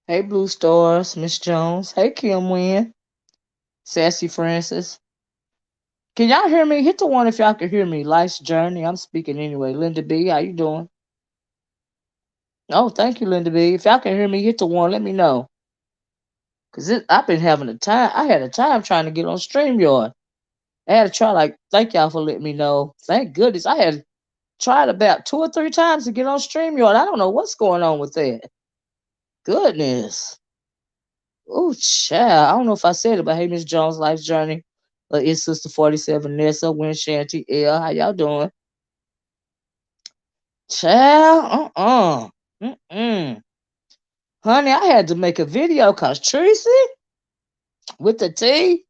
Hey, Blue Stars, Miss Jones. Hey, Kim Wynn, Sassy Francis. Can y'all hear me? Hit the one if y'all can hear me. Life's journey. I'm speaking anyway. Linda B, how you doing? Oh, thank you, Linda B. If y'all can hear me, hit the one. Let me know. Cause I've been having a time. I had a time trying to get on Streamyard. I had to try. Like, thank y'all for letting me know. Thank goodness. I had tried about 2 or 3 times to get on Streamyard. I don't know what's going on with that. Goodness. Oh, child. I don't know if I said it, but hey, Miss Jones, Life's Journey. It's Sister 47, Nessa, Win Shanty, L. How y'all doing? Child, Mm-mm. Honey, I had to make a video because Treecy with the T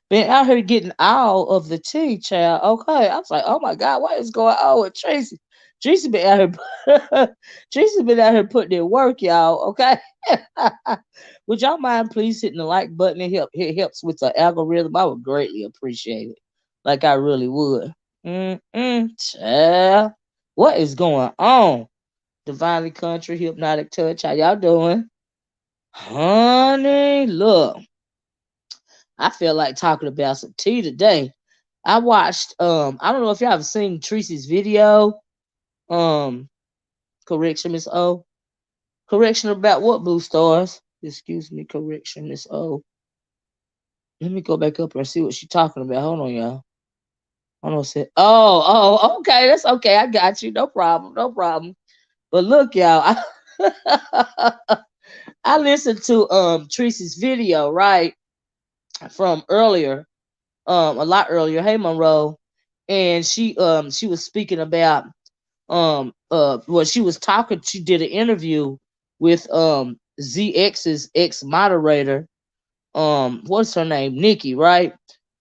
been out here getting all of the tea, child. Okay. I was like, oh my God, what is going on with Tracy? Tracy been out here Tracy been out here putting in work, y'all. Okay. Would y'all mind please hitting the like button? It helps with the algorithm. I would greatly appreciate it. Like I really would. Child. What is going on? Divinely Country, Hypnotic Touch. How y'all doing? Honey, look. I feel like talking about some tea today. I watched I don't know if y'all have seen Treecy's video. Um Correction, Miss O. Correction about what, Blue Stars? Excuse me, correction, Miss O. Let me go back up and see what she's talking about. Hold on, y'all. Hold on a sec. Okay, that's okay. I got you. No problem, no problem. But look, y'all, I listened to Treecy's video, right? From earlier, a lot earlier. Hey Monroe. And she was speaking about well, she was talking, she did an interview with ZX's ex moderator, what's her name, Nikki, right?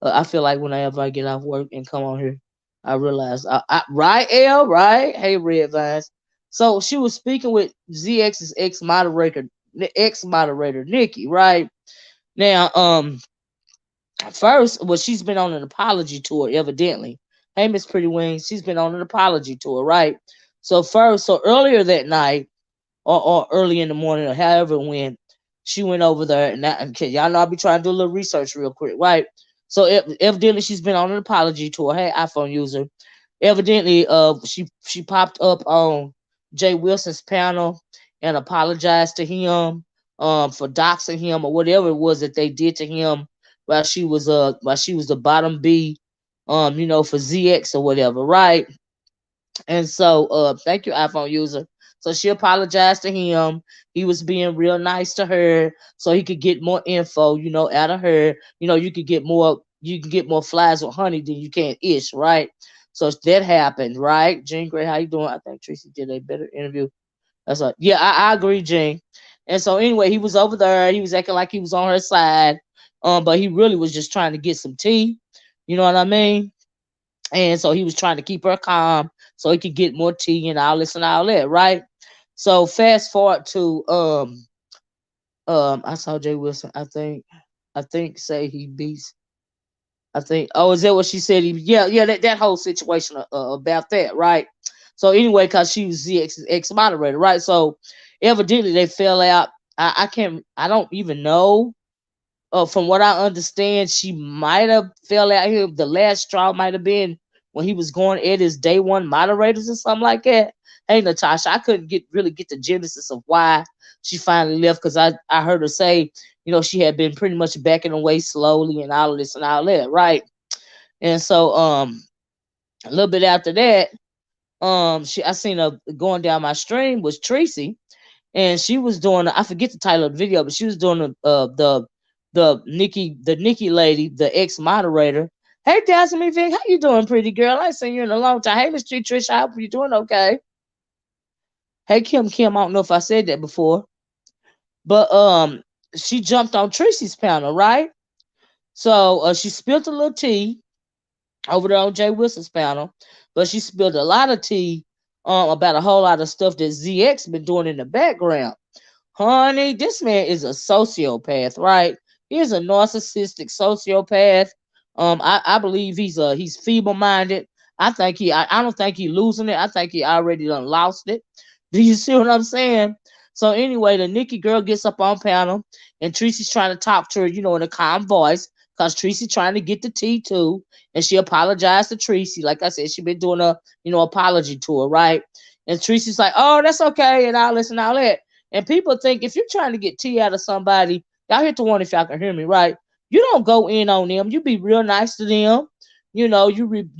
I feel like whenever I get off work and come on here, I realize right, L, right? Hey, Red Vines. So she was speaking with ZX's ex moderator Nikki, right? Now first, well, she's been on an apology tour, evidently. Hey, Miss Pretty Wings, she's been on an apology tour, right? So earlier that night, or early in the morning, or however it went, she went over there, and okay, y'all know I'll be trying to do a little research real quick, right? So evidently she's been on an apology tour. Hey, iPhone user. Evidently, she popped up on Jay Wilson's panel and apologized to him for doxing him or whatever it was that they did to him while she was the bottom B for ZX or whatever, right? And so thank you, iPhone user. So she apologized to him. He was being real nice to her so he could get more info, out of her. You can get more flies with honey than you can ish, right? So that happened, right? Jean Gray, how you doing? I think Tracy did a better interview. That's like, yeah, I agree, Jean. And so anyway, he was over there. He was acting like he was on her side. But he really was just trying to get some tea. You know what I mean? And so he was trying to keep her calm so he could get more tea and all this and all that, right? So fast forward to I saw Jay Wilson. I think say he beats. I think, oh, is that what she said? Yeah, that whole situation about that, right? So anyway, cause she was the ex moderator, right? So evidently they fell out. I don't even know. From what I understand, she might have fell out here. The last straw might have been when he was going at his day one moderators or something like that. Hey, Natasha, I couldn't really get the genesis of why she finally left because I heard her say, she had been pretty much backing away slowly and all of this and all that, right? And so a little bit after that, I seen her going down my stream was Treecy, and she was doing, I forget the title of the video, but she was doing the Nikki lady, the ex moderator. Hey, Jasmine Vic, how you doing, pretty girl? I ain't seen you in a long time. Hey, Miss Trish, I hope you doing okay. Hey, Kim, I don't know if I said that before, but she jumped on Tracy's panel, right? So she spilled a little tea over there on Jay Wilson's panel, but she spilled a lot of tea about a whole lot of stuff that ZX been doing in the background. Honey, this man is a sociopath, right? He's a narcissistic sociopath. I believe he's feeble minded. I don't think he losing it. I think he already done lost it. Do you see what I'm saying? So anyway, the Nikki girl gets up on panel, and Treecy's trying to talk to her, in a calm voice, cause Treecy trying to get the tea too, and she apologized to Treecy. Like I said, she been doing a apology tour, right? And Treecy's like, "Oh, that's okay," and all this and all that. And people think if you're trying to get tea out of somebody, y'all hit the one if y'all can hear me, right? You don't go in on them. You be real nice to them. You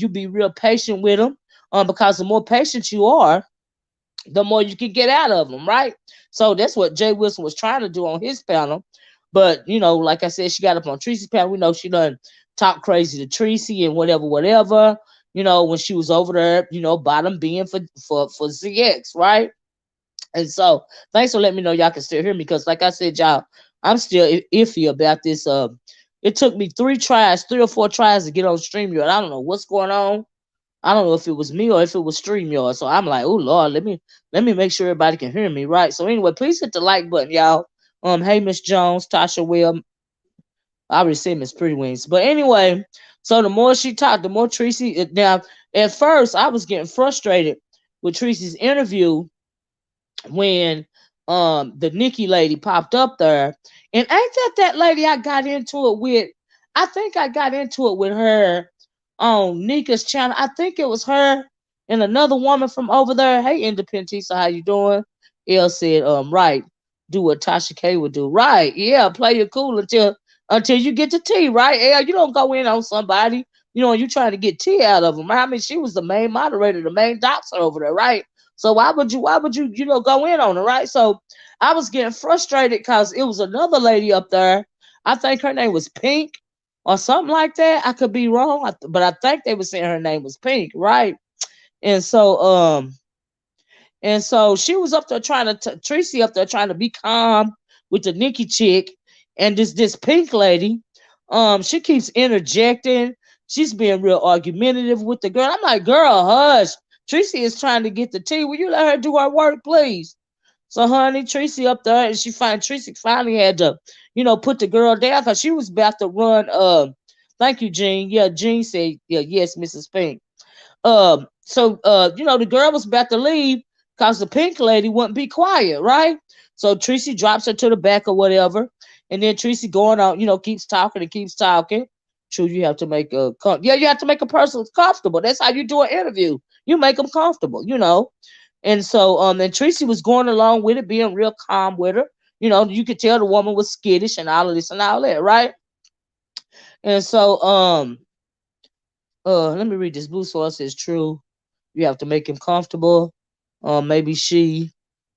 be real patient with them. Because the more patient you are, the more you can get out of them, right? So that's what Jay Wilson was trying to do on his panel. But, like I said, she got up on Treecy's panel. We know she done talk crazy to Treecy and whatever, whatever, when she was over there, bottom being for ZX, right? And so thanks for letting me know y'all can still hear me, because like I said, y'all, I'm still iffy about this. It took me 3 or 4 tries to get on StreamYard. I don't know what's going on. I don't know if it was me or if it was StreamYard. So I'm like, oh Lord, let me make sure everybody can hear me, right? So anyway, please hit the like button, y'all. Hey Miss Jones, Tasha Will, I already said Miss Pretty Wings. But anyway, so the more she talked, the more Treecy. Now, at first, I was getting frustrated with Treecy's interview when the Nikki lady popped up there. And ain't that lady I got into it with? I think I got into it with her on Nika's channel. I think it was her and another woman from over there. Hey, Independent Tisa, how you doing? Elle said, right. Do what Tasha K would do. Right. Yeah, play it cool until you get the tea, right? Elle, you don't go in on somebody, you trying to get tea out of them. I mean, she was the main moderator, the main doctor over there, right? So why would you, go in on her, right? So I was getting frustrated because it was another lady up there. I think her name was Pink or something like that. I could be wrong, but I think they were saying her name was Pink, right? And so she was up there trying to Treecy up there trying to be calm with the Nikki chick, and this Pink lady, she keeps interjecting. She's being real argumentative with the girl. I'm like, girl, hush. Treecy is trying to get the tea. Will you let her do her work, please? So, honey, Treecy up there, and Treecy finally had to, put the girl down because she was about to run. Thank you, Jean. Yeah, Jean said, yeah, yes, Mrs. Pink. The girl was about to leave because the Pink lady wouldn't be quiet, right? So Treecy drops her to the back or whatever, and then Treecy going on, keeps talking and keeps talking. True, you have to make you have to make a person comfortable. That's how you do an interview. You make them comfortable, And so and Treecy was going along with it, being real calm with her. You could tell the woman was skittish and all of this and all that, right? And so let me read this. Blue Source says true. You have to make him comfortable. Maybe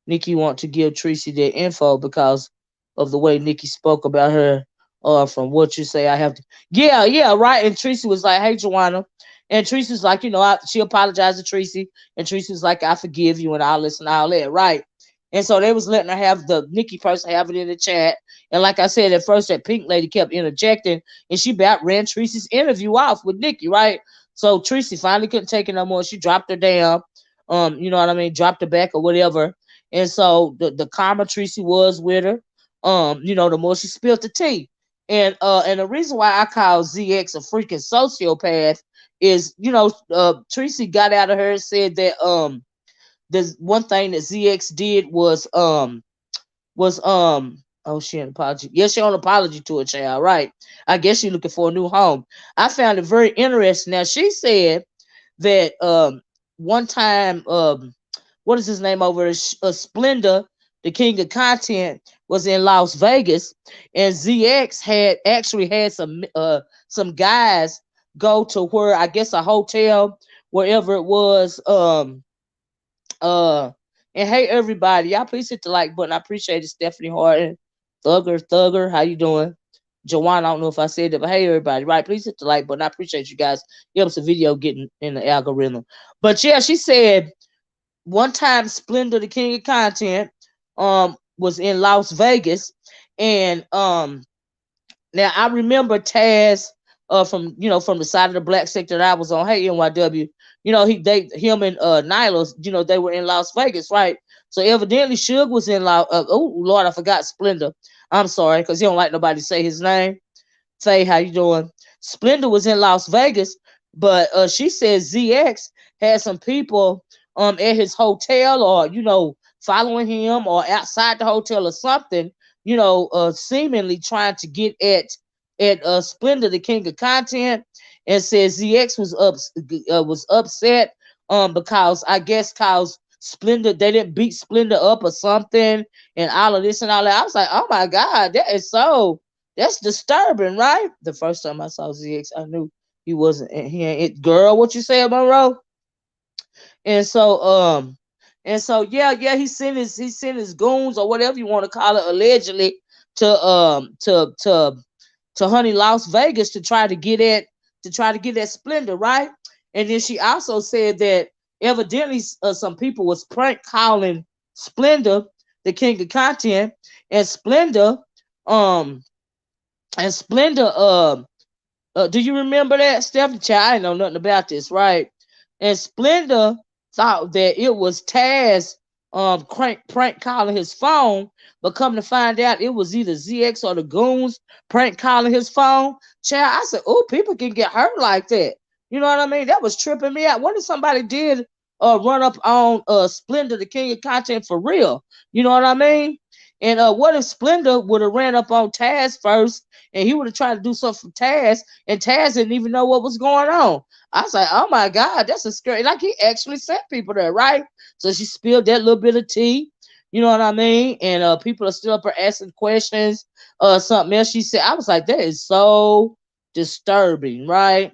Nikki want to give Treecy their info because of the way Nikki spoke about her. From what you say, I have to. Yeah, right. And Treecy was like, "Hey, Joanna," and Treecy was like, she apologized to Treecy, and Treecy was like, "I forgive you," and all this and all that, right? And so they was letting her have the Nikki person have it in the chat. And like I said, at first that Pink lady kept interjecting, and she about ran Treecy's interview off with Nikki, right? So Treecy finally couldn't take it no more. She dropped her down. You know what I mean? Dropped her back or whatever. And so the calmer Treecy was with her, the more she spilled the tea. And the reason why I call ZX a freaking sociopath is, Treecy got out of her and said that there's one thing that ZX did was oh, she an apology. Yes, she on apology to a child, right? I guess she's looking for a new home. I found it very interesting. Now she said that one time what is his name over Splendor, the king of content, was in Las Vegas, and ZX had actually had some guys go to where, I guess, a hotel, wherever it was. And hey everybody, y'all please hit the like button. I appreciate it. Stephanie Harden, Thugger, how you doing? Joanne, I don't know if I said it, but hey everybody, right? Please hit the like button. I appreciate you guys. It helps the video getting in the algorithm. But yeah, she said one time Splendor, the king of content, was in Las Vegas, and now I remember Taz from from the side of the black sector that I was on. Hey NYW, him and Nyla, they were in Las Vegas, right? So evidently Suge was in oh Lord, I forgot Splendor. I'm sorry, because he don't like nobody say his name. Faye, how you doing? Splendor was in Las Vegas, but she says ZX had some people at his hotel, or following him or outside the hotel or something, seemingly trying to get at Splendor, the king of content, and says ZX was upset because I guess cause Splendor, they didn't beat Splendor up or something, and all of this and all that. I was like, oh my God, that's disturbing, right? The first time I saw ZX, I knew he wasn't. He ain't it. Girl, what you say, Monroe? And so he sent his goons or whatever you want to call it, allegedly, to Honey Las Vegas to try to get at Splendor, right? And then she also said that evidently some people was prank calling Splendor, the king of content, and Splendor um and Splendor do you remember that, Stephanie? Child, I didn't know nothing about this, right? And Splendor thought that it was Taz prank calling his phone, but come to find out it was either ZX or the goons prank calling his phone. Child, I said, oh, people can get hurt like that. You know what I mean? That was tripping me out. What if somebody did run up on Splendor, the king of content, for real? You know what I mean? And what if Splendor would have ran up on Taz first and he would have tried to do something for Taz, and Taz didn't even know what was going on? I was like, oh my God, that's a scary. Like, he actually sent people there, right? So she spilled that little bit of tea. You know what I mean? And people are still up there asking questions. Something else she said. I was like, that is so disturbing, right?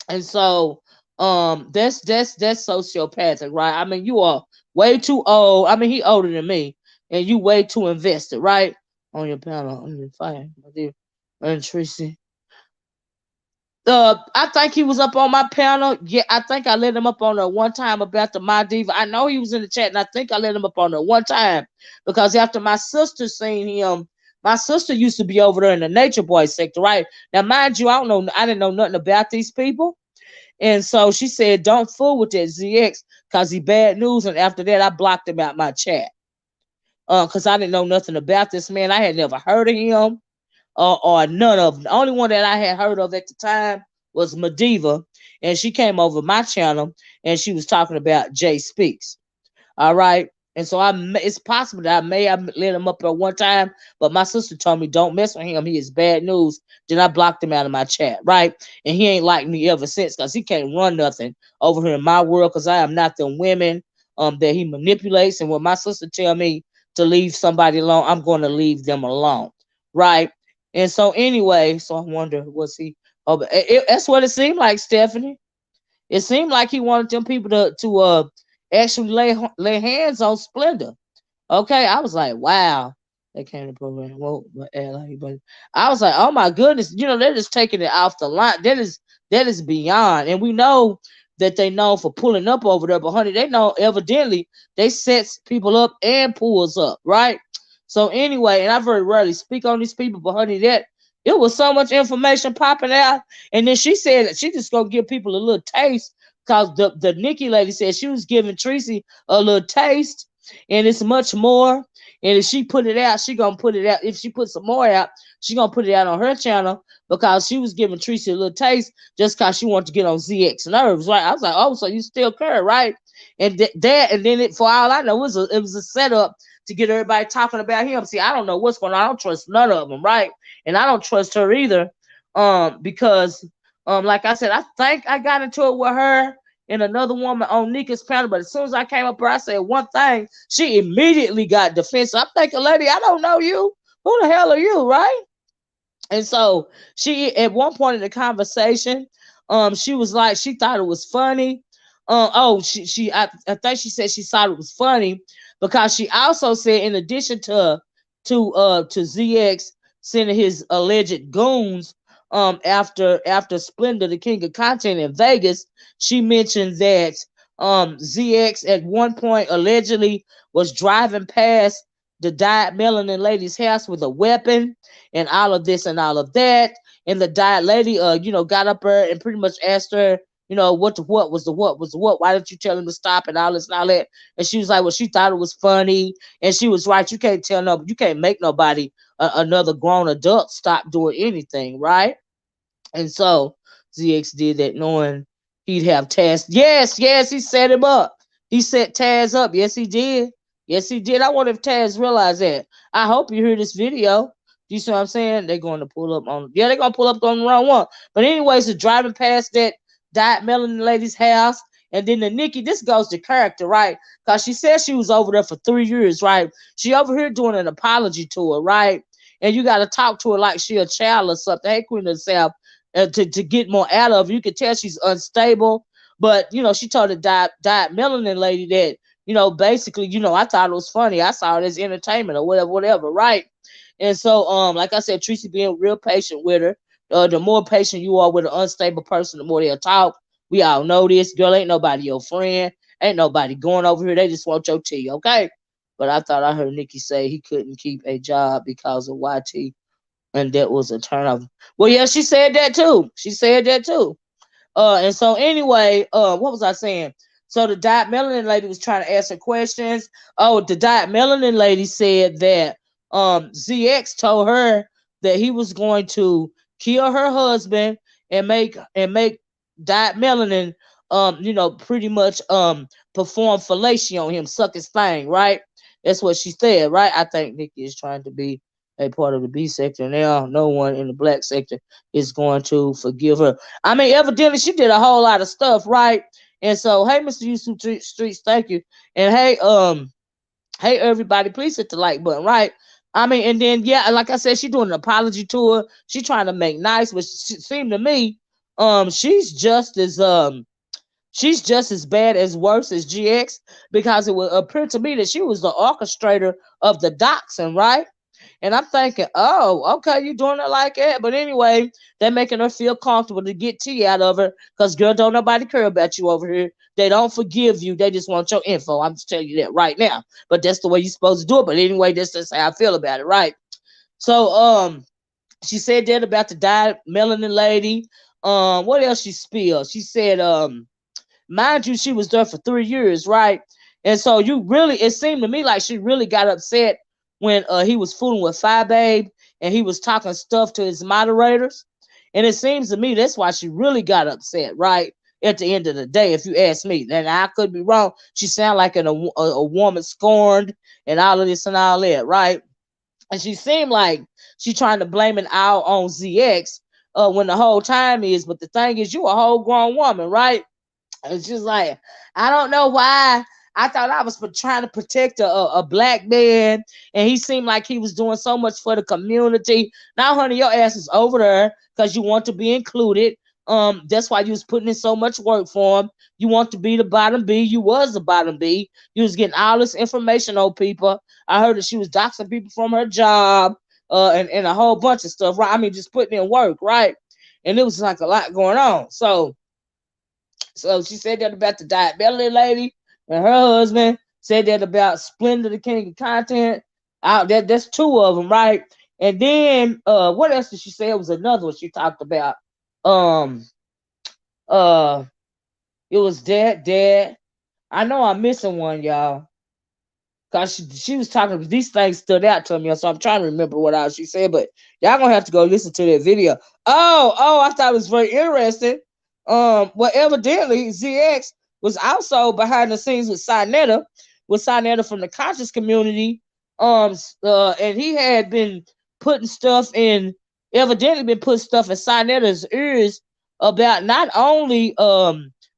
And so that's sociopathic, right? I mean, you are way too old. I mean, he older than me, and you way too invested, right? On your panel, on your fire, my dear. And Treecy. I think he was up on my panel. Yeah, I think I let him up on there one time about the My Diva. I know he was in the chat, and I think I let him up on there one time because after my sister seen him, my sister used to be over there in the Nature Boy sector, right? Now, mind you, I didn't know nothing about these people. And so she said, don't fool with that ZX because he bad news. And after that, I blocked him out my chat. Because I didn't know nothing about this man. I had never heard of him or none of them. The only one that I had heard of at the time was Madiva. And she came over my channel and she was talking about CzTV. All right. And so it's possible that I may have let him up at one time, but my sister told me don't mess with him. He is bad news. Then I blocked him out of my chat, right? And he ain't liked me ever since because he can't run nothing over here in my world because I am not the women that he manipulates. And when my sister tell me to leave somebody alone, I'm going to leave them alone, right? And so anyway, so I wonder, was he? Oh, that's what it seemed like, Stephanie. It seemed like he wanted them people to actually lay hands on Splendor. Okay, I was like, wow. They came to the program. Well, but I was like, oh my goodness, they're just taking it off the line. That is beyond. And we know that they know for pulling up over there, but honey, they know evidently they sets people up and pulls up, right? So anyway, and I very rarely speak on these people, but honey, that it was so much information popping out. And then she said that she just gonna give people a little taste because the Nikki lady said she was giving Treecy a little taste, and it's much more. And if she put it out, she gonna put it out. If she put some more out, she gonna put it out on her channel because she was giving Treecy a little taste just because she wanted to get on ZX nerves, right? I was like, oh, so you still care, right? And for all I know, it was a setup to get everybody talking about him. See, I don't know what's going on. I don't trust none of them, right? And I don't trust her either, because like I said, I think I got into it with her and another woman on Nika's panel, but as soon as I came up here, I said one thing, she immediately got defensive. I'm thinking, lady, I don't know you. Who the hell are you, right? And so she, at one point in the conversation, she was like, she thought it was funny. I think she said she thought it was funny because she also said, in addition to ZX sending his alleged goons after Splendor, the king of content in Vegas, she mentioned that ZX at one point allegedly was driving past the dyed melanin lady's house with a weapon and all of this and all of that. And the dyed lady, got up there and pretty much asked her, what was the what? Why didn't you tell him to stop and all this and all that? And she was like, well, she thought it was funny. And she was right. You can't make nobody, another grown adult, stop doing anything, right? And so ZX did that knowing he'd have Taz. Yes, he set him up. He set Taz up. Yes, he did. Yes, he did. I wonder if Taz realized that. I hope you hear this video. You see what I'm saying? They're going to pull up on. Yeah, they're gonna pull up on the wrong one. But anyways, the driving past that diet melanin lady's house, and then the Nikki. This goes to character, right? Cause she said she was over there for 3 years, right? She over here doing an apology tour, right? And you got to talk to her like she a child or something. Hey, Queen of the South, to get more out of her. You can tell she's unstable. But she told the diet melanin lady that basically, I thought it was funny. I saw it as entertainment or whatever, right? And so, like I said, Treecy being real patient with her. The more patient you are with an unstable person, the more they'll talk. We all know this. Girl, ain't nobody your friend. Ain't nobody going over here. They just want your tea, okay? But I thought I heard Nikki say he couldn't keep a job because of YT, and that was a turnover. Well, yeah, she said that too. She said that too. And so anyway, what was I saying? So the diet melanin lady was trying to ask her questions. Oh, the diet melanin lady said that ZX told her that he was going to kill her husband and make diet melanin pretty much perform fellatio on him, suck his thing, right? That's what she said, right? I think Nikki is trying to be a part of the B sector now. No one in the black sector is going to forgive her. I mean, evidently she did a whole lot of stuff, right? And so, hey, Mr. YouTube Streets, thank you. And hey everybody, please hit the like button, right? I mean, and then yeah, like I said, she doing an apology tour. She trying to make nice, but she seemed to me, she's just as bad as worse as GX, because it would appear to me that she was the orchestrator of the doxing, right? And I'm thinking, oh, okay, you doing it like that. But anyway, they're making her feel comfortable to get tea out of her. Because, girl, don't nobody care about you over here. They don't forgive you. They just want your info. I'm just telling you that right now. But that's the way you're supposed to do it. But anyway, that's just how I feel about it, right? So, she said that about the diet melanin lady. What else she spilled? She said, mind you, she was there for 3 years, right? And so it seemed to me like she really got upset when he was fooling with Fi Babe and he was talking stuff to his moderators. And it seems to me that's why she really got upset, right? At the end of the day, if you ask me, and I could be wrong, she sounded like a woman scorned and all of this and all that, right? And she seemed like she trying to blame it all on ZX when the whole time is, but the thing is, you a whole grown woman, right? It's just like, I don't know why. I thought I was trying to protect a black man, and he seemed like he was doing so much for the community. Now, honey, your ass is over there because you want to be included. That's why you was putting in so much work for him. You want to be the bottom B. You was the bottom B. You was getting all this information on people. I heard that she was doxing people from her job, and a whole bunch of stuff. Right? I mean, just putting in work, right? And it was like a lot going on. So she said that about the diet belly lady, and her husband said that about Splendor, the king of content. That's two of them, right? And then what else did she say? It was another one she talked about. Um, uh, it was that. I know I'm missing one, y'all. Cause she was talking, these things stood out to me, so I'm trying to remember what else she said. But y'all gonna have to go listen to that video. Oh, I thought it was very interesting. Well, evidently ZX was also behind the scenes with Sinetta from the conscious community. And he had been putting stuff in, evidently been putting stuff in Sinetta's ears about not only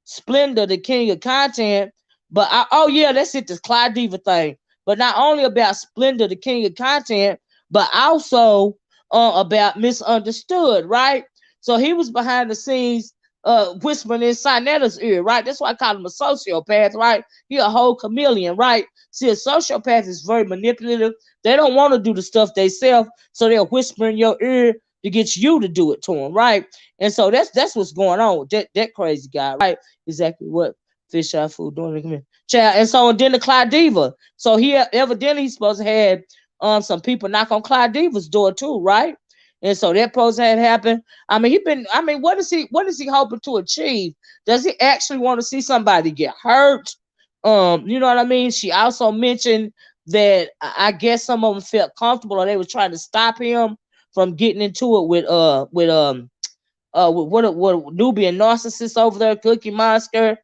Splendor, the king of content, but oh yeah, that's it, the Clyde Diva thing. But not only about Splendor, the king of content, but also about Misunderstood, right? So he was behind the scenes whispering in Sinetta's ear, right? That's why I call him a sociopath, right? He a whole chameleon, right? See, a sociopath is very manipulative. They don't want to do the stuff they self, so they'll whisper in your ear to get you to do it to them, right? And so that's what's going on with that crazy guy, right? Exactly what fish eye food doing. Child. And so then the Clyde Diva. So he evidently he's supposed to have some people knock on Clyde Diva's door too, right? And so that supposed to have happened. I mean, what is he hoping to achieve? Does he actually want to see somebody get hurt? You know what I mean? She also mentioned that I guess some of them felt comfortable or they were trying to stop him from getting into it with what Nubian narcissist over there, Cookie Monster.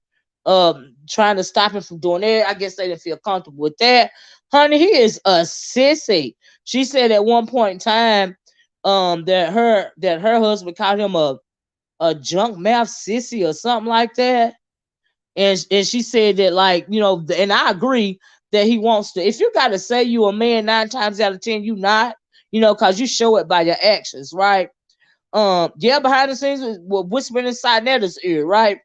trying to stop him from doing that. I guess they didn't feel comfortable with that. Honey, he is a sissy. She said at one point in time, that her husband called him a junk mouth sissy or something like that. And she said that, like, and I agree that he wants to. If you got to say you a man 9 times out of 10, you not, because you show it by your actions, right? Yeah, behind the scenes, we're whispering inside Netta's ear, right?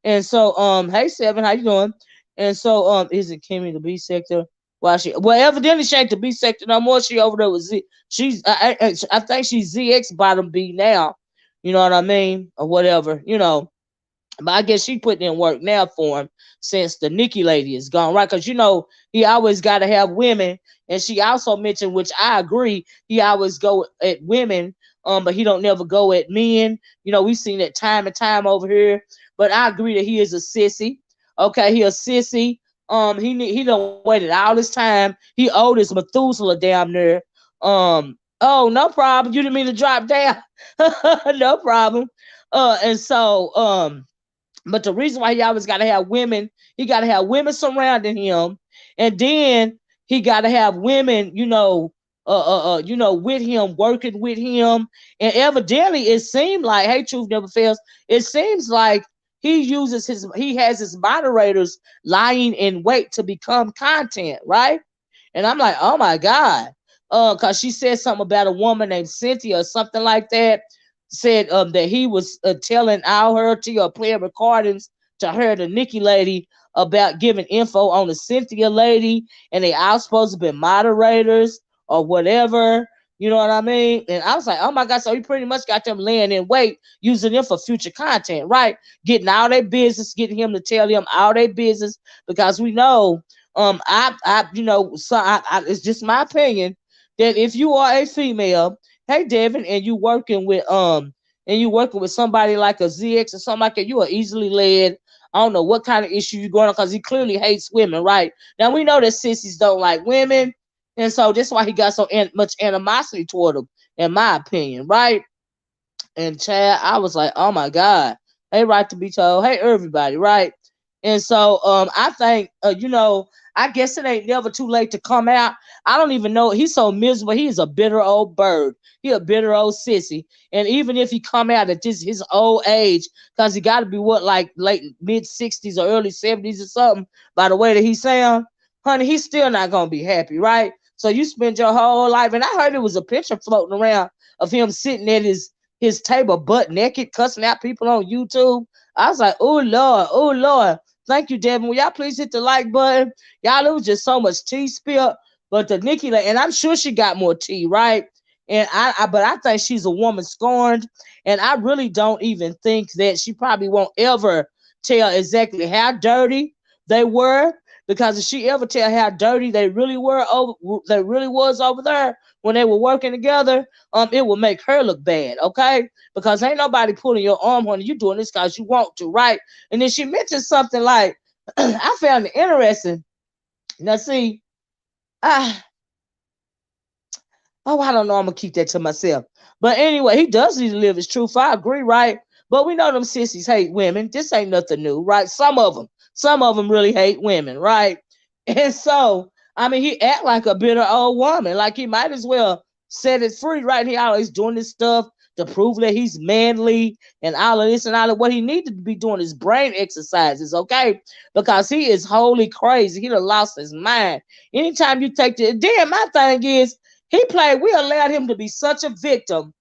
And so, hey Seven, how you doing? And so, is it Kimmy the B sector? Well, evidently she ain't the B sector no more. She over there with Z. She's I think she's ZX bottom B now. You know what I mean? Or whatever. But I guess she put in work now for him since the Nikki lady is gone, right? Because he always got to have women, and she also mentioned, which I agree, he always go at women, but he don't never go at men. We've seen it time and time over here. But I agree that he is a sissy. Okay, he a sissy. He done waited all this time. He old as Methuselah down there. Oh, no problem. You didn't mean to drop down. No problem. And so but the reason why he always got to have women, he got to have women surrounding him, and then he got to have women, with him, working with him, and evidently it seemed like, hey, truth never fails. It seems like he has his moderators lying in wait to become content, right? And I'm like, oh my God. Cause she said something about a woman named Cynthia or something like that. Said that he was telling all her to playing recordings to her, the Nikki lady, about giving info on the Cynthia lady, and they all supposed to be moderators or whatever. You know what I mean? And I was like, oh my God, so he pretty much got them laying in wait, using them for future content, right? Getting all their business, getting him to tell them all their business, because we know, it's just my opinion that if you are a female, hey Devin, and you working with somebody like a ZX or something like that, you are easily led. I don't know what kind of issue you're going on, because he clearly hates women, right? Now we know that sissies don't like women, and so that's why he got so much animosity toward them, in my opinion, right? And Chad, I was like, oh my God, hey, right to be told, hey everybody, right? And so I think I guess it ain't never too late to come out. I don't even know. He's so miserable. He's a bitter old bird. He a bitter old sissy. And even if he come out at his old age, because he got to be like late mid-60s or early 70s or something, by the way that he sound, honey, he's still not gonna be happy, right? So you spend your whole life, and I heard there was a picture floating around of him sitting at his table butt naked, cussing out people on YouTube. I was like, oh Lord, oh Lord. Thank you, Devin. Will y'all please hit the like button? Y'all, it was just so much tea spilled. But the Nikki, and I'm sure she got more tea, right? And but I think she's a woman scorned. And I really don't even think that she probably won't ever tell exactly how dirty they were. Because if she ever tell how dirty they really was over there when they were working together, it will make her look bad, okay? Because ain't nobody pulling your arm on you, doing this because you want to, right? And then she mentioned something like, I found it interesting. Now, see, I don't know. I'm gonna keep that to myself. But anyway, he does need to live his truth. I agree, right? But we know them sissies hate women. This ain't nothing new, right? Some of them really hate women, right? And so, I mean, he act like a bitter old woman. Like he might as well set it free, right? He always doing this stuff to prove that he's manly and all of this and all of what he needed to be doing is brain exercises, okay? Because he is wholly crazy. He done lost his mind. Anytime you take the then my thing is we allowed him to be such a victim.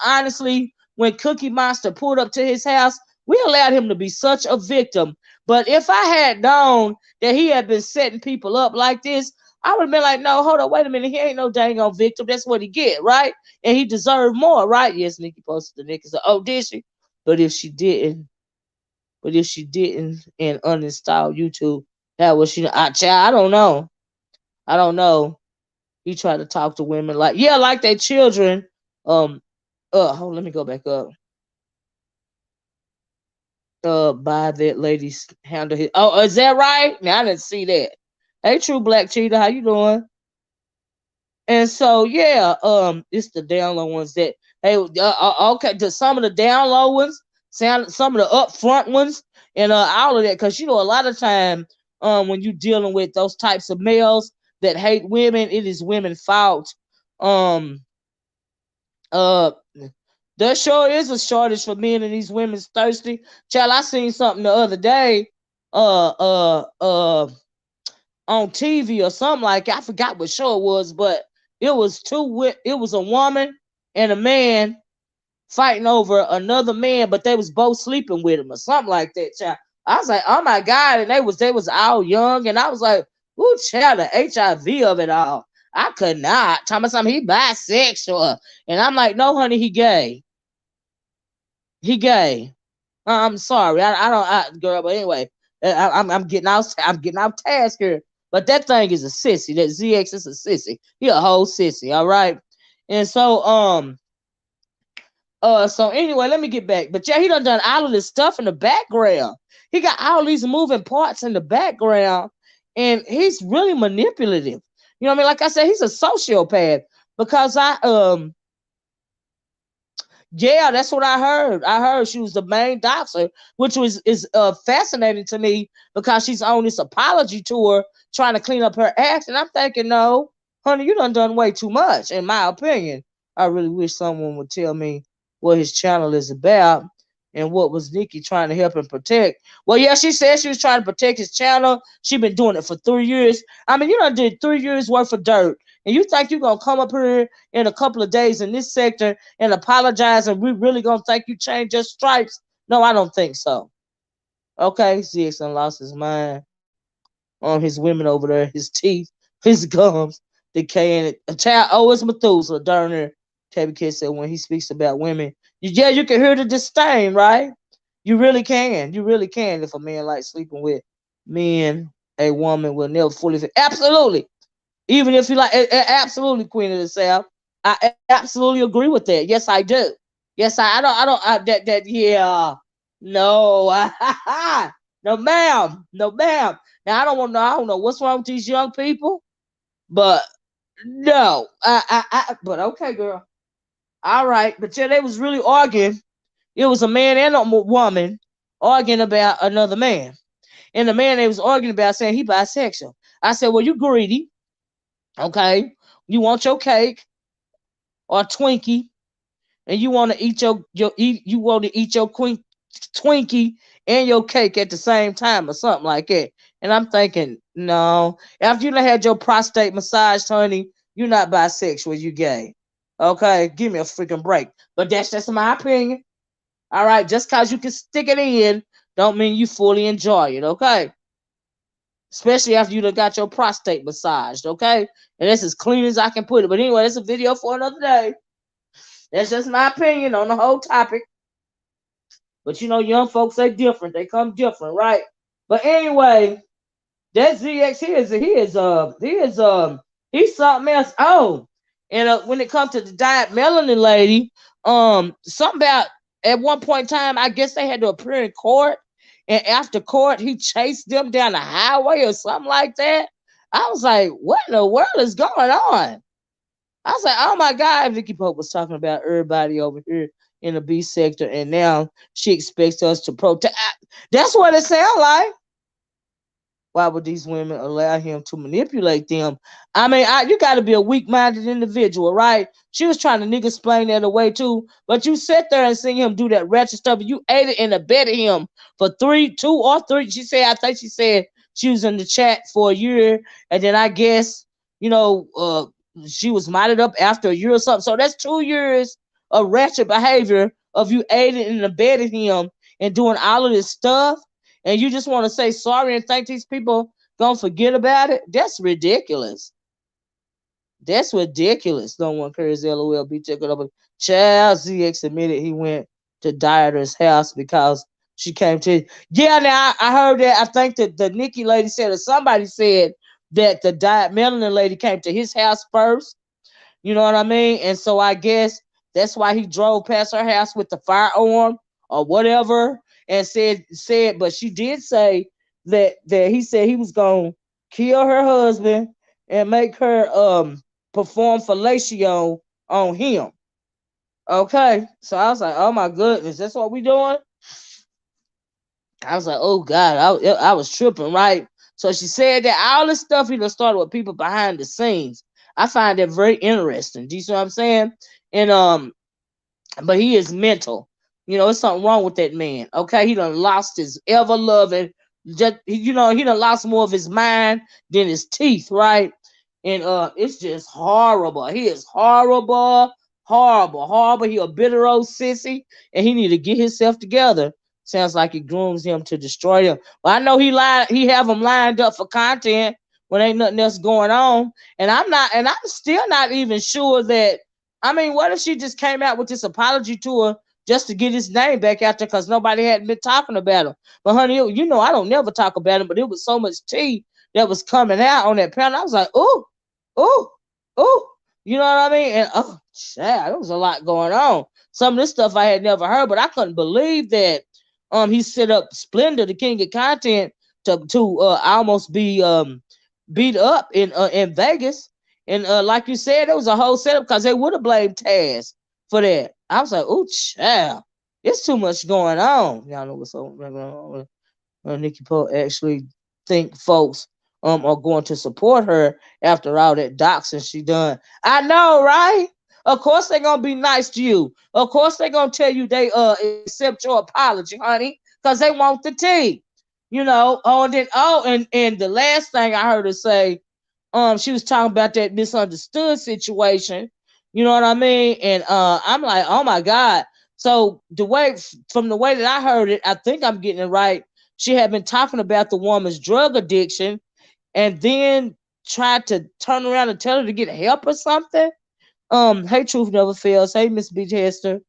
Honestly, when Cookie Monster pulled up to his house, we allowed him to be such a victim. But if I had known that he had been setting people up like this, I would have been like, no, hold on, wait a minute. He ain't no dang on victim. That's what he get, right? And he deserved more, right? Yes, Nikki posted the Nikki said, oh, did she? But if she didn't and uninstall YouTube, that was I don't know. I don't know. He tried to talk to women like their children. Let me go back up. By that lady's handle his. Oh, is that right? Now I didn't see that. Hey, True Black Cheetah, how you doing? And so it's the download ones that okay. Some of the download ones sound, some of the upfront ones. and all of that. Because you know, a lot of time, when you're dealing with those types of males that hate women, it is women's fault. Um, uh, there sure is a shortage for men, and these women's thirsty. Child, I seen something the other day, uh, uh, uh, on TV or something like that. I forgot what show it was, but it was it was a woman and a man fighting over another man, but they was both sleeping with him or something like that, child. I was like, oh my God, and they was all young, and I was like, ooh, child, the HIV of it all. I could not. Thomas, he bisexual. And I'm like, no, honey, he gay. He gay. I'm sorry. Girl, but anyway, I'm getting out. I'm getting out task here. But that thing is a sissy. That ZX is a sissy. He a whole sissy. All right. And so anyway, let me get back. But yeah, he done all of this stuff in the background. He got all these moving parts in the background, and he's really manipulative. You know what I mean? Like I said, he's a sociopath because yeah, that's what I heard. I heard she was the main doctor, which is fascinating to me because she's on this apology tour trying to clean up her act, and I'm thinking, no, honey, you done way too much, in my opinion. I really wish someone would tell me what his channel is about and what was Nikki trying to help him protect. Well, yeah, she said she was trying to protect his channel. She been doing it for 3 years. I mean, you done did 3 years worth of dirt, and you think you're gonna come up here in a couple of days in this sector and apologize, and we really gonna think you changed your stripes? No, I don't think so. Okay, ZX done lost his mind on his women over there, his teeth, his gums, decaying. A child, oh, it's Methuselah, darn her. Tabby Kid said when he speaks about women, yeah, you can hear the disdain, right? You really can. You really can. If a man likes sleeping with men, a woman will never fully fit. Absolutely. Even if you like, absolutely, Queen of the South. I absolutely agree with that. Yes, I do. Yes, yeah. No, no, ma'am. No, ma'am. Now, I don't know what's wrong with these young people, but no. But okay, girl. All right. But yeah, they was really arguing. It was a man and a woman arguing about another man. And the man they was arguing about saying he bisexual. I said, well, you greedy. Okay. You want your cake or Twinkie, and you want to eat you want to eat your Twinkie and your cake at the same time or something like that. And I'm thinking, no, after you done had your prostate massaged, honey, you're not bisexual, you gay. Okay, give me a freaking break. But that's just my opinion. All right, just cause you can stick it in, don't mean you fully enjoy it. Okay, especially after you done got your prostate massaged. Okay, and that's as clean as I can put it. But anyway, that's a video for another day. That's just my opinion on the whole topic. But you know, young folks, they different. They come different, right? But anyway, that ZX he's something else. Oh, and when it comes to the diet melanin lady, something about at one point in time, I guess they had to appear in court, and after court, he chased them down the highway or something like that. I was like, what in the world is going on? I was like, oh my God, Vicky Pope was talking about everybody over here in the B sector, and now she expects us to protest. That's what it sounds like. Why would these women allow him to manipulate them? I mean, you got to be a weak-minded individual, right? She was trying to nigga explain that away too, but you sit there and see him do that ratchet stuff. And you aided and abetted him for 2 or 3. She said, I think she said she was in the chat for a year, and then I guess she was modded up after a year or something. So that's 2 years of ratchet behavior of you aiding and abetting him and doing all of this stuff, and you just want to say sorry and think these people gonna forget about it? That's ridiculous. That's ridiculous. No one cares. LOL. Be taken up. Child ZX admitted he went to Dieter's house because she came to. Yeah, now I heard that. I think that the Nikki lady said, or somebody said that the Diet Melanin lady came to his house first. You know what I mean? And so I guess that's why he drove past her house with the firearm or whatever, and said, but she did say that he said he was gonna kill her husband and make her perform fellatio on him. Okay, so I was like, oh my goodness, that's what we doing? I was like, oh God, I was tripping, right? So she said that all this stuff even started with people behind the scenes. I find that very interesting. Do you see what I'm saying? And but he is mental. You know, there's something wrong with that man. Okay, he done lost his ever loving. Just you know, he done lost more of his mind than his teeth, right? And it's just horrible. He is horrible, horrible, horrible. He a bitter old sissy, and he need to get himself together. Sounds like it grooms him to destroy him. Well, I know he lied. He have him lined up for content when ain't nothing else going on. And I'm not. And I'm still not even sure that. I mean, what if she just came out with this apology tour just to get his name back out there because nobody hadn't been talking about him? But honey, you know I don't never talk about him, but it was so much tea that was coming out on that panel. I was like, ooh, ooh, ooh. You know what I mean? And oh, yeah, there was a lot going on. Some of this stuff I had never heard, but I couldn't believe that he set up Splendor, the king of content, to almost be beat up in Vegas. And like you said, it was a whole setup because they would have blamed Taz for that. I was like, oh, child, it's too much going on. Y'all know what's going on. Nikki Pope actually think folks are going to support her after all that doxing she done. I know, right? Of course they're gonna be nice to you. Of course they're gonna tell you they accept your apology, honey, because they want the tea. You know. And the last thing I heard her say, she was talking about that misunderstood situation. You know what I mean? And I'm like, oh my God. So from the way that I heard it, I think I'm getting it right. She had been talking about the woman's drug addiction and then tried to turn around and tell her to get help or something. Hey, Truth Never Fails. Hey, Miss B. Hester.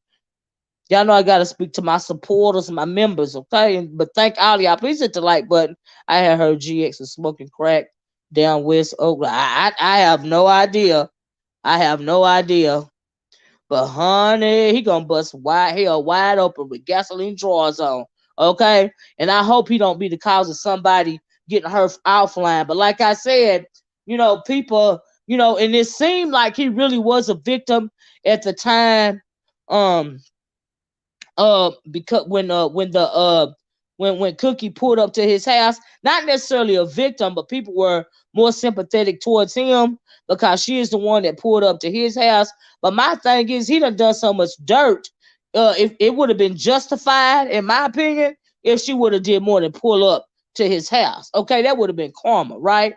Y'all know I gotta speak to my supporters and my members, okay? But thank all y'all. Please hit the like button. I had heard GX was smoking crack down West Oakland. I have no idea. I have no idea. But honey, he gonna bust wide open with gasoline drawers on. Okay? And I hope he don't be the cause of somebody getting hurt offline. But like I said, people, and it seemed like he really was a victim at the time. Because when Cookie pulled up to his house, not necessarily a victim, but people were more sympathetic towards him because she is the one that pulled up to his house. But my thing is, he done so much dirt. If it would have been justified, in my opinion, if she would have did more than pull up to his house. Okay, that would have been karma, right?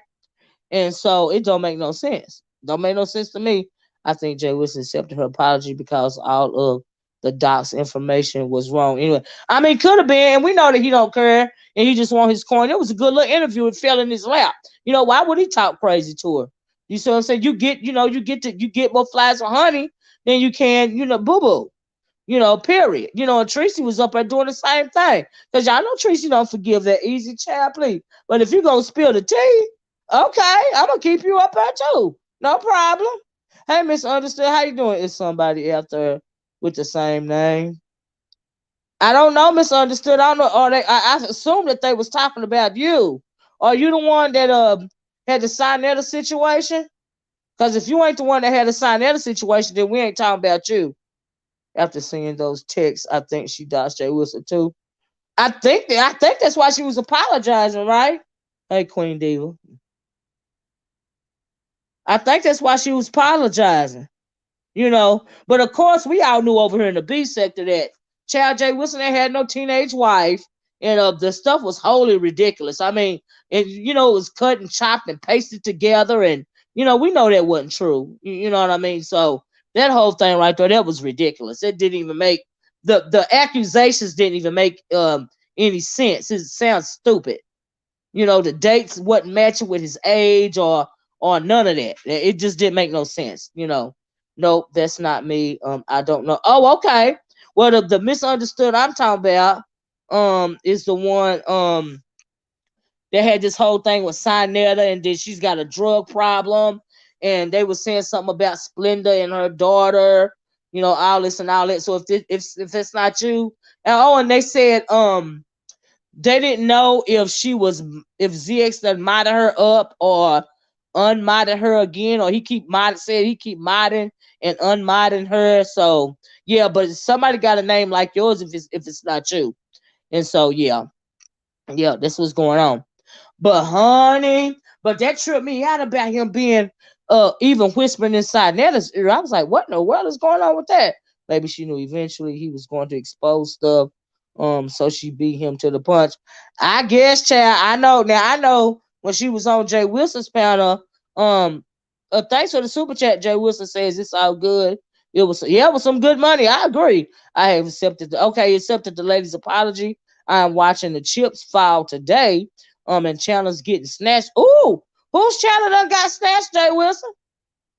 And so it don't make no sense. Don't make no sense to me. I think Jay Wilson accepted her apology because all of the doc's information was wrong. Anyway, I mean, could have been, and we know that he don't care, and he just want his coin. It was a good little interview. It fell in his lap. Why would he talk crazy to her? You see what I'm saying? You get more flies with honey than you can, boo boo. Period. And Treecy was up there doing the same thing. Because y'all know Treecy don't forgive that easy, child, please. But if you're going to spill the tea, okay, I'm going to keep you up there too. No problem. Hey, Misunderstood, how you doing? Is somebody out there with the same name? I don't know, Misunderstood. I don't know. I assume that they was talking about you. Are you the one that had the Sinetta situation? Because if you ain't the one that had the Sinetta situation, then we ain't talking about you. After seeing those texts, I think she dodged Jay Wilson too. I think that's why she was apologizing, right? Hey, Queen Diva. I think that's why she was apologizing. But of course, we all knew over here in the B sector that Child Jay Wilson ain't had no teenage wife, and the stuff was wholly ridiculous. I mean, it was cut and chopped and pasted together, and we know that wasn't true. You know what I mean? So that whole thing right there, that was ridiculous. It didn't even make the accusations didn't even make any sense. It sounds stupid. The dates wasn't matching with his age or none of that. It just didn't make no sense. Nope, that's not me. I don't know. Oh, okay. Well, the Misunderstood I'm talking about is the one that had this whole thing with Sinetta, and then she's got a drug problem, and they were saying something about Splendor and her daughter, all this and all that. So if it's not you, and they said they didn't know if ZX done modded her up or unmodded her again, or he keep modding and unmodding her. So yeah, but somebody got a name like yours if it's not you. And so yeah. Yeah, this was going on. But honey, but that tripped me out about him being even whispering inside Netta's ear. I was like, what in the world is going on with that? Maybe she knew eventually he was going to expose stuff. So she beat him to the punch. I guess, child, I know now. I know when she was on Jay Wilson's panel. Thanks for the super chat. Jay Wilson says it's all good. It was some good money. I agree. I have accepted the lady's apology. I'm watching the chips fall today. And channels getting snatched. Ooh, whose channel done got snatched, Jay Wilson?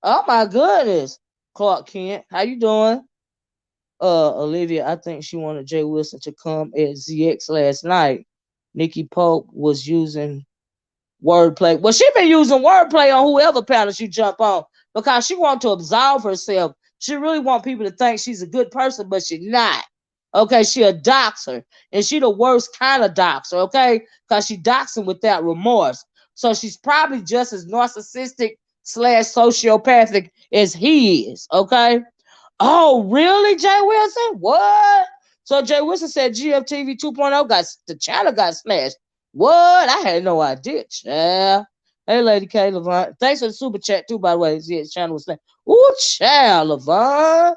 Oh my goodness. Clark Kent, how you doing? Olivia, I think she wanted Jay Wilson to come at ZX last night. Nikki Pope was using wordplay. Well, she been using wordplay on whoever panel she jump on because she want to absolve herself. She really want people to think she's a good person, but she's not. Okay, she a doxer, and she the worst kind of doxer. Okay, because she doxing without remorse. So she's probably just as narcissistic slash sociopathic as he is. Okay. Oh, really, Jay Wilson? What? So Jay Wilson said GFTV 2.0 got the channel got smashed. What? I had no idea, child. Hey, Lady K. Levon. Thanks for the super chat, too, by the way. Yeah, his channel was snatched. Ooh, child, Levon.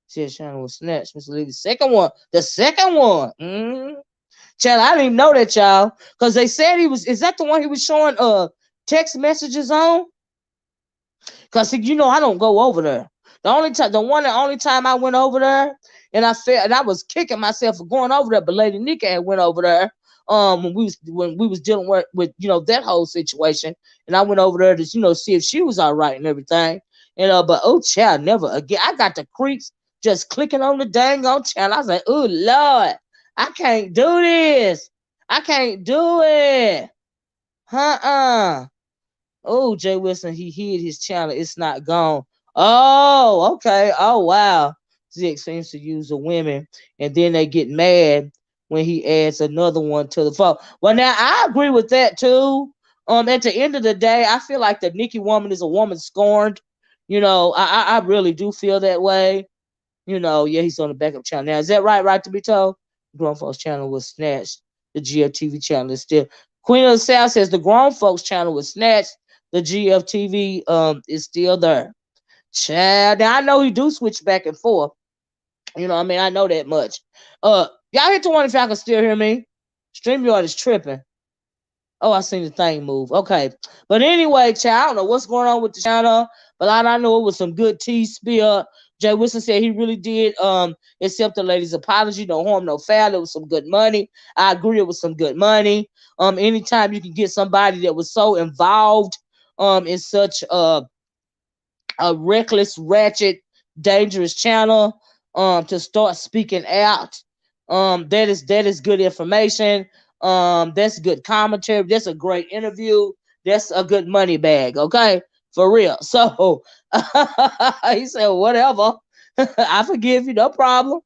See, his channel was snatched. Mr. Lee, the second one. The second one. Child, I didn't even know that, y'all. Because they said he was, is that the one he was showing text messages on? Because, you know, I don't go over there. The only time I went over there, and I was kicking myself for going over there, but Lady Nika had went over there when we was dealing with you know that whole situation, and I went over there to see if she was all right and everything, and but oh child, never again. I got the creeps just clicking on the dang on channel. I was like, oh Lord, I can't do this. I can't do it. Oh, Jay Wilson, he hid his channel. It's not gone. Oh, okay. Oh, wow. Zix seems to use the women, and then they get mad when he adds another one to the phone. Well, now I agree with that too. At the end of the day, I feel like the Nikki woman is a woman scorned. I really do feel that way. Yeah, he's on the backup channel now. Is that right? Right to be told? Grown folks channel was snatched. The GFTV channel is still. Queen of the South says the grown folks channel was snatched. The GFTV is still there. Child, now I know he do switch back and forth. I know that much. Y'all hit the one if y'all can still hear me. StreamYard is tripping. Oh, I seen the thing move. Okay. But anyway, child, I don't know what's going on with the channel, but I know it was some good tea spill. Jay Wilson said he really did accept the lady's apology. No harm, no foul. It was some good money. I agree it was some good money. Anytime you can get somebody that was so involved in such a reckless, ratchet, dangerous channel to start speaking out, that is good information. That's good commentary. That's a great interview. That's a good money bag. Okay, for real. So he said, whatever. I forgive you. No problem.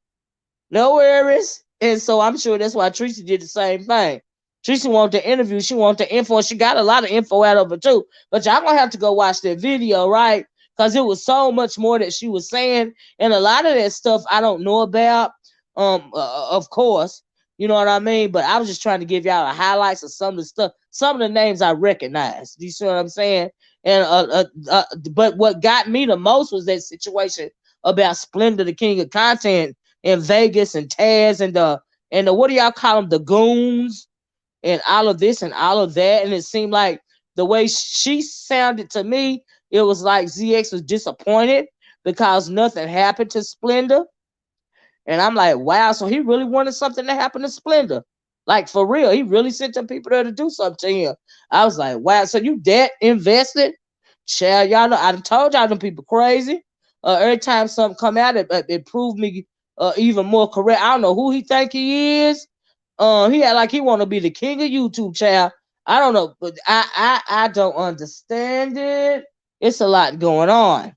No worries. And so I'm sure that's why Treecy did the same thing. Treecy wanted the interview. She wanted the info. She got a lot of info out of it too. But y'all gonna have to go watch that video, right? Because it was so much more that she was saying, and a lot of that stuff I don't know about. Of course, you know what I mean. But I was just trying to give y'all the highlights of some of the stuff, some of the names I recognize. Do you see what I'm saying? And but what got me the most was that situation about Splendor, the king of content in Vegas, and Taz, and the what do y'all call them, the goons, and all of this and all of that. And it seemed like the way she sounded to me, it was like ZX was disappointed because nothing happened to Splendor. And I'm like, wow, so he really wanted something to happen to Splendor. Like, for real, he really sent them people there to do something to him. I was like, wow, so you that invested? Child, y'all know, I told y'all them people crazy. Every time something come out, it proved me even more correct. I don't know who he think he is. He had like he want to be the king of YouTube, child. I don't know, but I don't understand it. It's a lot going on.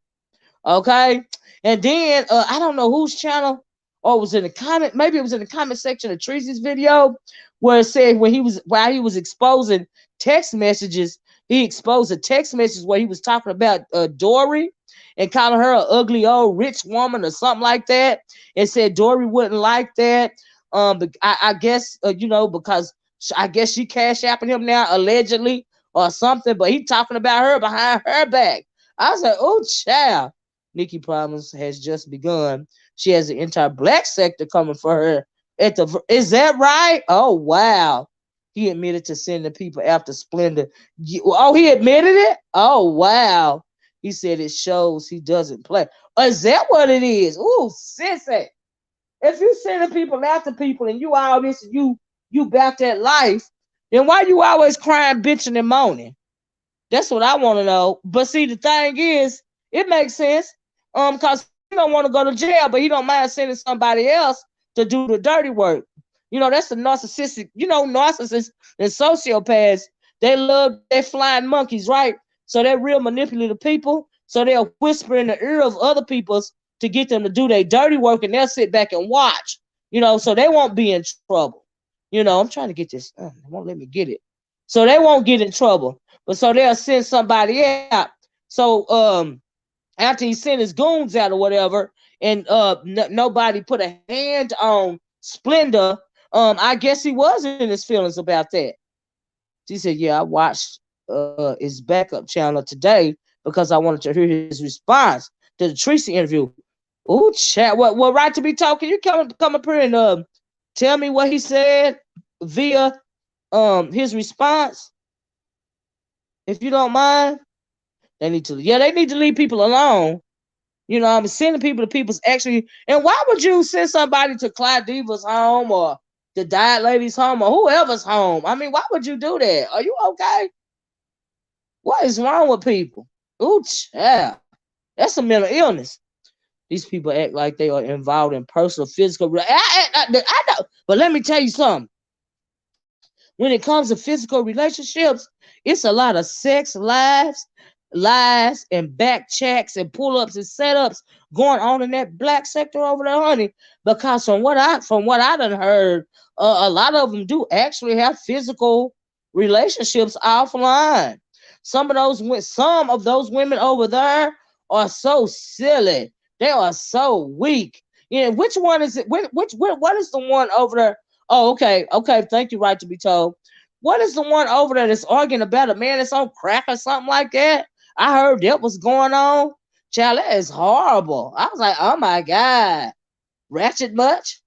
Okay, and then I don't know whose channel, or it was in the comment. Maybe it was in the comment section of Treecy's video where it said while he was exposing text messages, he exposed a text message where he was talking about Dory and calling her an ugly old rich woman or something like that, and said Dory wouldn't like that. But I guess because I guess she cash apping him now, allegedly, or something, but he talking about her behind her back. I was like, oh, child. Nikki Problems has just begun. She has the entire black sector coming for her. Is that right? Oh, wow. He admitted to sending people after Splendor. Oh, he admitted it? Oh, wow. He said it shows he doesn't play. Is that what it is? Ooh, sissy. If you sending people after people and you all this and you back that life, then why you always crying, bitching, and moaning? That's what I want to know. But see, the thing is, it makes sense. Because he don't want to go to jail, but he don't mind sending somebody else to do the dirty work. You know, that's the narcissistic, narcissists and sociopaths. They love their flying monkeys, right? So they're real manipulative people. So they'll whisper in the ear of other people's to get them to do their dirty work, and they'll sit back and watch, so they won't be in trouble. I'm trying to get this. They won't let me get it. So they won't get in trouble. But so they'll send somebody out. So after he sent his goons out or whatever, and nobody put a hand on Splendor, I guess he was in his feelings about that. She said, yeah, I watched his backup channel today because I wanted to hear his response to the Treecy interview. Oh, chat. What right to be talking? You come up here and tell me what he said via his response, if you don't mind. They need to leave people alone. I'm sending people to people's actually. And why would you send somebody to Clyde Diva's home or the Diet Lady's home or whoever's home? I mean, why would you do that? Are you okay? What is wrong with people? Ooh, child. That's a mental illness. These people act like they are involved in personal, physical. I know, but let me tell you something. When it comes to physical relationships, it's a lot of sex, lies, and back checks and pull-ups and setups going on in that black sector over there, honey. Because from what I done heard, a lot of them do actually have physical relationships offline. Some of those women over there are so silly. They are so weak. Which one is it? What is the one over there? Oh, okay. Thank you. Right to be told. What is the one over there that's arguing about a man that's on crack or something like that? I heard that was going on. Child, that is horrible. I was like, oh my God. Ratchet much?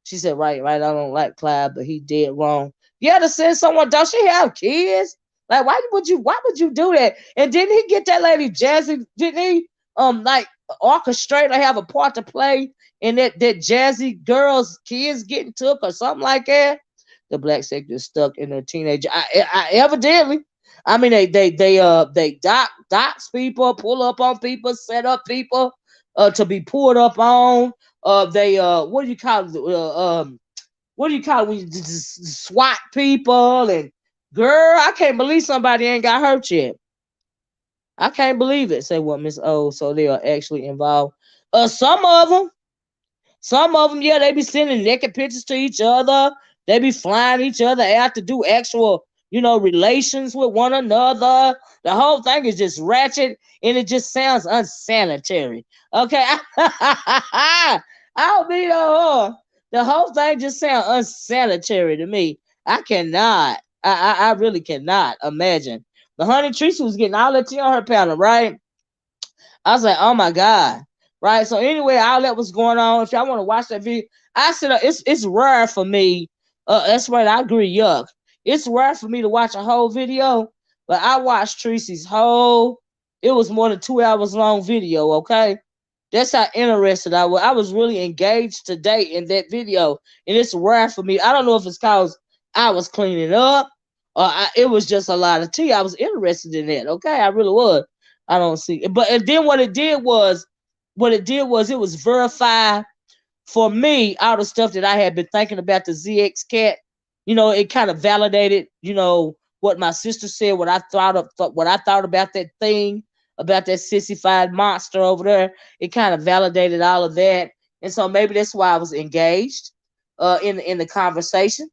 She said, right. I don't like Clyde, but he did wrong. Yeah, to send someone, does she have kids? Like, why would you do that? And didn't he get that lady Jazzy? Didn't he orchestrate or have a part to play in that Jazzy girl's kids getting took or something like that? The black sector is stuck in their teenager. Evidently. I mean, they dox people, pull up on people, set up people to be pulled up on. They what do you call it? What do you call it when you just SWAT people? And girl, I can't believe somebody ain't got hurt yet. I can't believe it. Say what, Miss O? So they are actually involved. Some of them, yeah, they be sending naked pictures to each other. They be flying each other out to do actual, relations with one another. The whole thing is just ratchet, and it just sounds unsanitary. Okay, I don't mean no. The whole thing just sounds unsanitary to me. I cannot. I really cannot imagine. The honey Treecy was getting all that tea on her panel, right? I was like, oh my God. Right. So anyway, all that was going on. If y'all want to watch that video, I said it's rare for me. That's right, I agree, yuck. It's rare for me to watch a whole video, but I watched Treecy's whole, it was more than 2 hours long video, okay? That's how interested I was. I was really engaged today in that video, and it's rare for me. I don't know if it's because I was cleaning up or it was just a lot of tea. I was interested in that, okay? I really was. I don't see it. But and then what it did was it was verified for me all the stuff that I had been thinking about the ZX cat. It kind of validated, what my sister said, what I thought about that thing, about that sissified monster over there. It kind of validated all of that. And so maybe that's why I was engaged in the conversation.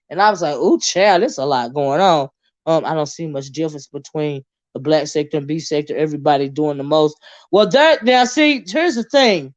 And I was like, ooh, child, there's a lot going on. I don't see much difference between the black sector and B sector. Everybody doing the most. Well, now see, here's the thing.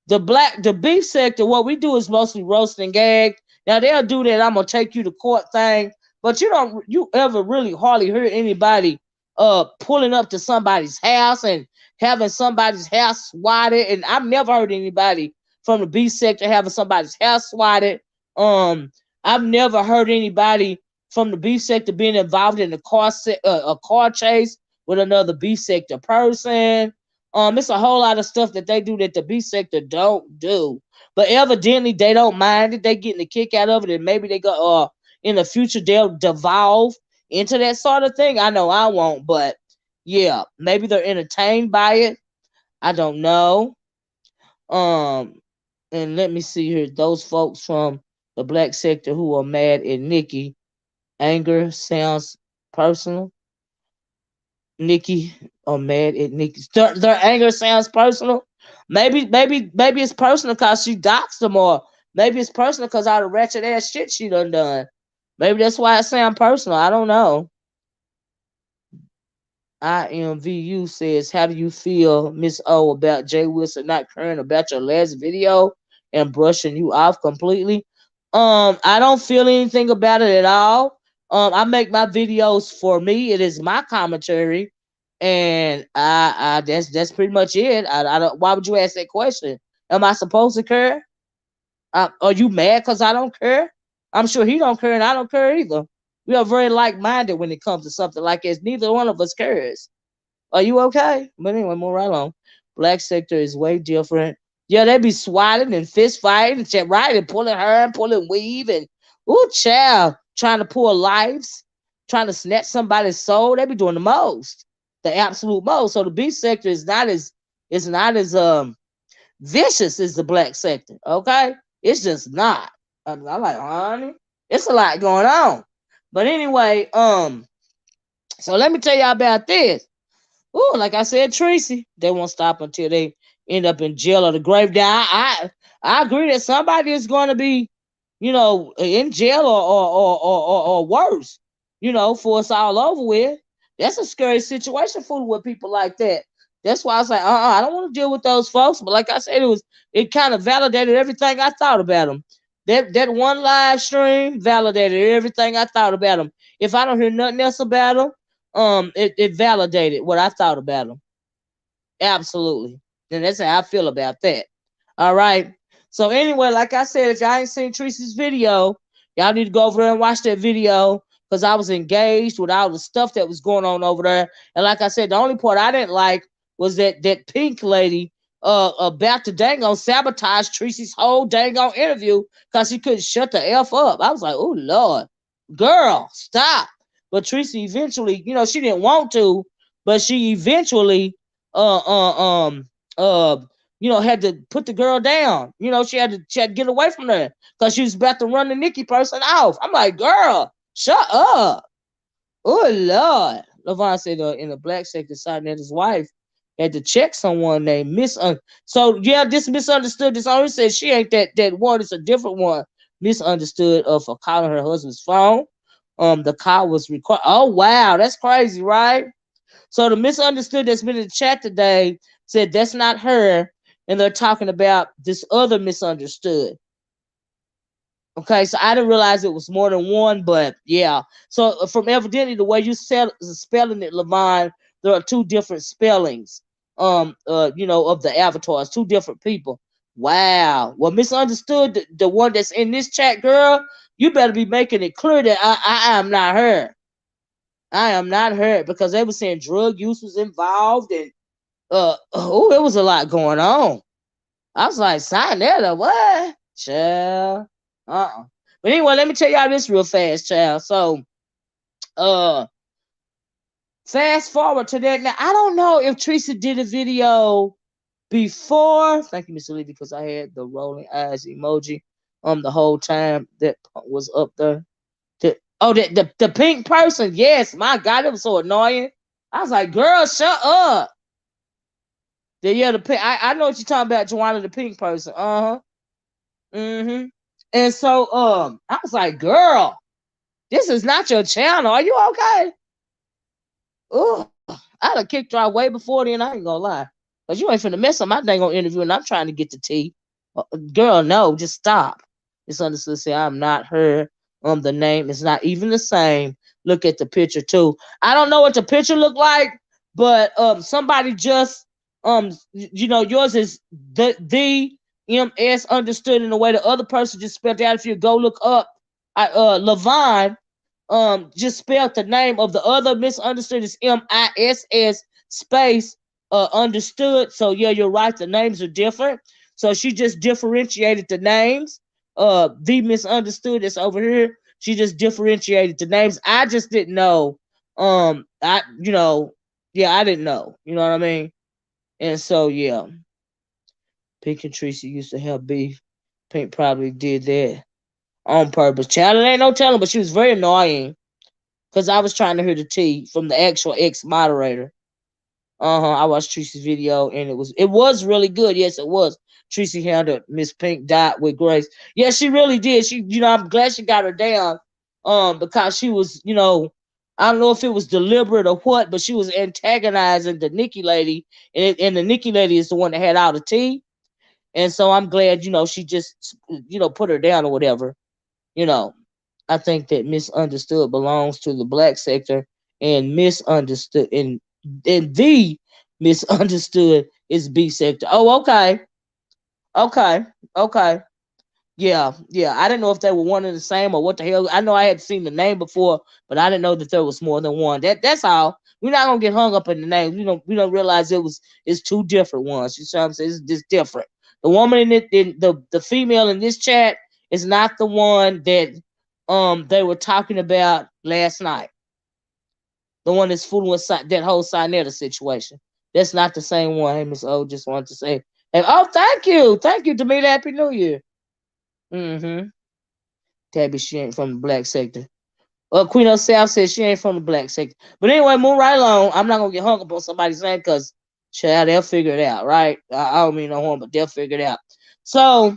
The beef sector, what we do is mostly roast and gag, Now they'll do that. I'm gonna take you to court thing, but you ever really hardly heard anybody pulling up to somebody's house and having somebody's house swatted. And I've never heard anybody from the B sector having somebody's house swatted. I've never heard anybody from the B sector being involved in a car chase with another B sector person. It's a whole lot of stuff that they do that the B sector don't do. But evidently they don't mind it. They getting a kick out of it, and maybe they go in the future they'll devolve into that sort of thing. I know I won't, but yeah, maybe they're entertained by it. I don't know. And let me see here. Those folks from the black sector who are mad at Nikki. Anger sounds personal. Nikki are mad at Nikki. Their anger sounds personal. Maybe it's personal because she doxed them, or maybe it's personal because all the ratchet ass shit she done. Maybe that's why it sounds personal. I don't know. IMVU says, how do you feel, Miss O, about Jay Wilson not caring about your last video and brushing you off completely? I don't feel anything about it at all. I make my videos for me. It is my commentary, and I that's pretty much it. I don't. Why would you ask that question? Am I supposed to care? Are you mad because I don't care? I'm sure he don't care, and I don't care either. We are very like-minded when it comes to something like this. Neither one of us cares. Are you okay? But anyway, move right along. Black sector is way different. Yeah, they be swatting and fist fighting, right, and pulling hair and pulling weave and ooh, child, trying to pull lives, trying to snatch somebody's soul. They be doing the most, the absolute most. So the B sector is not as vicious as the black sector. Okay, it's just not. I'm like, honey, it's a lot going on. But anyway, so let me tell y'all about this. Ooh, like I said, Treecy, they won't stop until they end up in jail or the grave. Now, I agree that somebody is going to be, in jail or worse, for it's all over with. That's a scary situation for with people like that. That's why I was like, I don't want to deal with those folks. But like I said, it kind of validated everything I thought about them. That one live stream validated everything I thought about them. If I don't hear nothing else about them, it validated what I thought about them. Absolutely. And that's how I feel about that. All right. So anyway, like I said, if y'all ain't seen Treecy's video, y'all need to go over there and watch that video, because I was engaged with all the stuff that was going on over there. And like I said, the only part I didn't like was that pink lady about to dang on sabotage Treecy's whole dang on interview because she couldn't shut the F up. I was like, oh Lord, girl, stop. But Treecy eventually, she didn't want to, but she eventually had to put the girl down. She had to get away from her because she was about to run the Nikki person off. I'm like, girl, shut up. Oh Lord. LaVon said in the black sector, decided that his wife had to check someone named So yeah, this misunderstood. This only says she ain't that one. It's a different one. Misunderstood for calling her husband's phone. The call was recorded. Oh wow, that's crazy, right? So the misunderstood that's been in the chat today said that's not her, and they're talking about this other misunderstood. Okay, so I didn't realize it was more than one, but yeah. So from evidently the way you spelling it, LaVon, there are two different spellings. Of the avatars, two different people. Wow. Well, misunderstood, the one that's in this chat, girl, you better be making it clear that I am not her. I am not her, because they were saying drug use was involved, and it was a lot going on. I was like, sign that up, what? Child. But anyway, let me tell y'all this real fast, child. So, fast forward to that. Now, I don't know if Treecy did a video before. Thank you, Miss Olivia, because I had the rolling eyes emoji the whole time that was up there. The pink person. Yes, my God, it was so annoying. I was like, girl, shut up. The pink. I know what you're talking about, Joanna, the pink person. And so I was like, girl, this is not your channel. Are you okay? Ugh. I'd have kicked her out way before then. I ain't gonna lie. Because you ain't finna mess up my dang on interview, and I'm trying to get the tea. Girl, no, just stop. Misunderstood say I'm not her. The name is not even the same. Look at the picture too. I don't know what the picture looked like, but somebody just yours is the MS understood in the way the other person just spelled out. If you go look up Levine, just spelled the name of the other misunderstood is MISS space understood. So yeah, you're right. The names are different. So she just differentiated the names. The misunderstood is over here. She just differentiated the names. I just didn't know. I yeah, I didn't know. You know what I mean? And so yeah, Pink and Treecy used to have beef. Pink probably did that on purpose. Child, it ain't no telling, but she was very annoying because I was trying to hear the tea from the actual ex moderator. I watched Treecy's video and it was really good. Yes, it was. Treecy handled Miss Pink died with grace. Yes, she really did. She, I'm glad she got her down. Because she was, I don't know if it was deliberate or what, but she was antagonizing the Nikki lady, and the Nikki lady is the one that had all the tea. And so I'm glad, she just, put her down or whatever. You know, I think that misunderstood belongs to the black sector, and misunderstood and the misunderstood is B sector. Oh, okay, okay, okay. Yeah, yeah. I didn't know if they were one and the same or what the hell. I know I had seen the name before, but I didn't know that there was more than one. That's all. We're not gonna get hung up in the name. We don't realize it's two different ones. You see what I'm saying? It's just different. The woman the female in this chat is not the one that they were talking about last night. The one that's fooling with that whole Sinetta situation. That's not the same one. Hey, Miss O, just wanted to say, hey, oh, thank you, Demeter. Happy New Year. Mm-hmm. Tabby, she ain't from the black sector. Queen of South says she ain't from the black sector. But anyway, move right along. I'm not gonna get hung up on somebody's name because, child, they'll figure it out, right? I don't mean no harm, but they'll figure it out. So,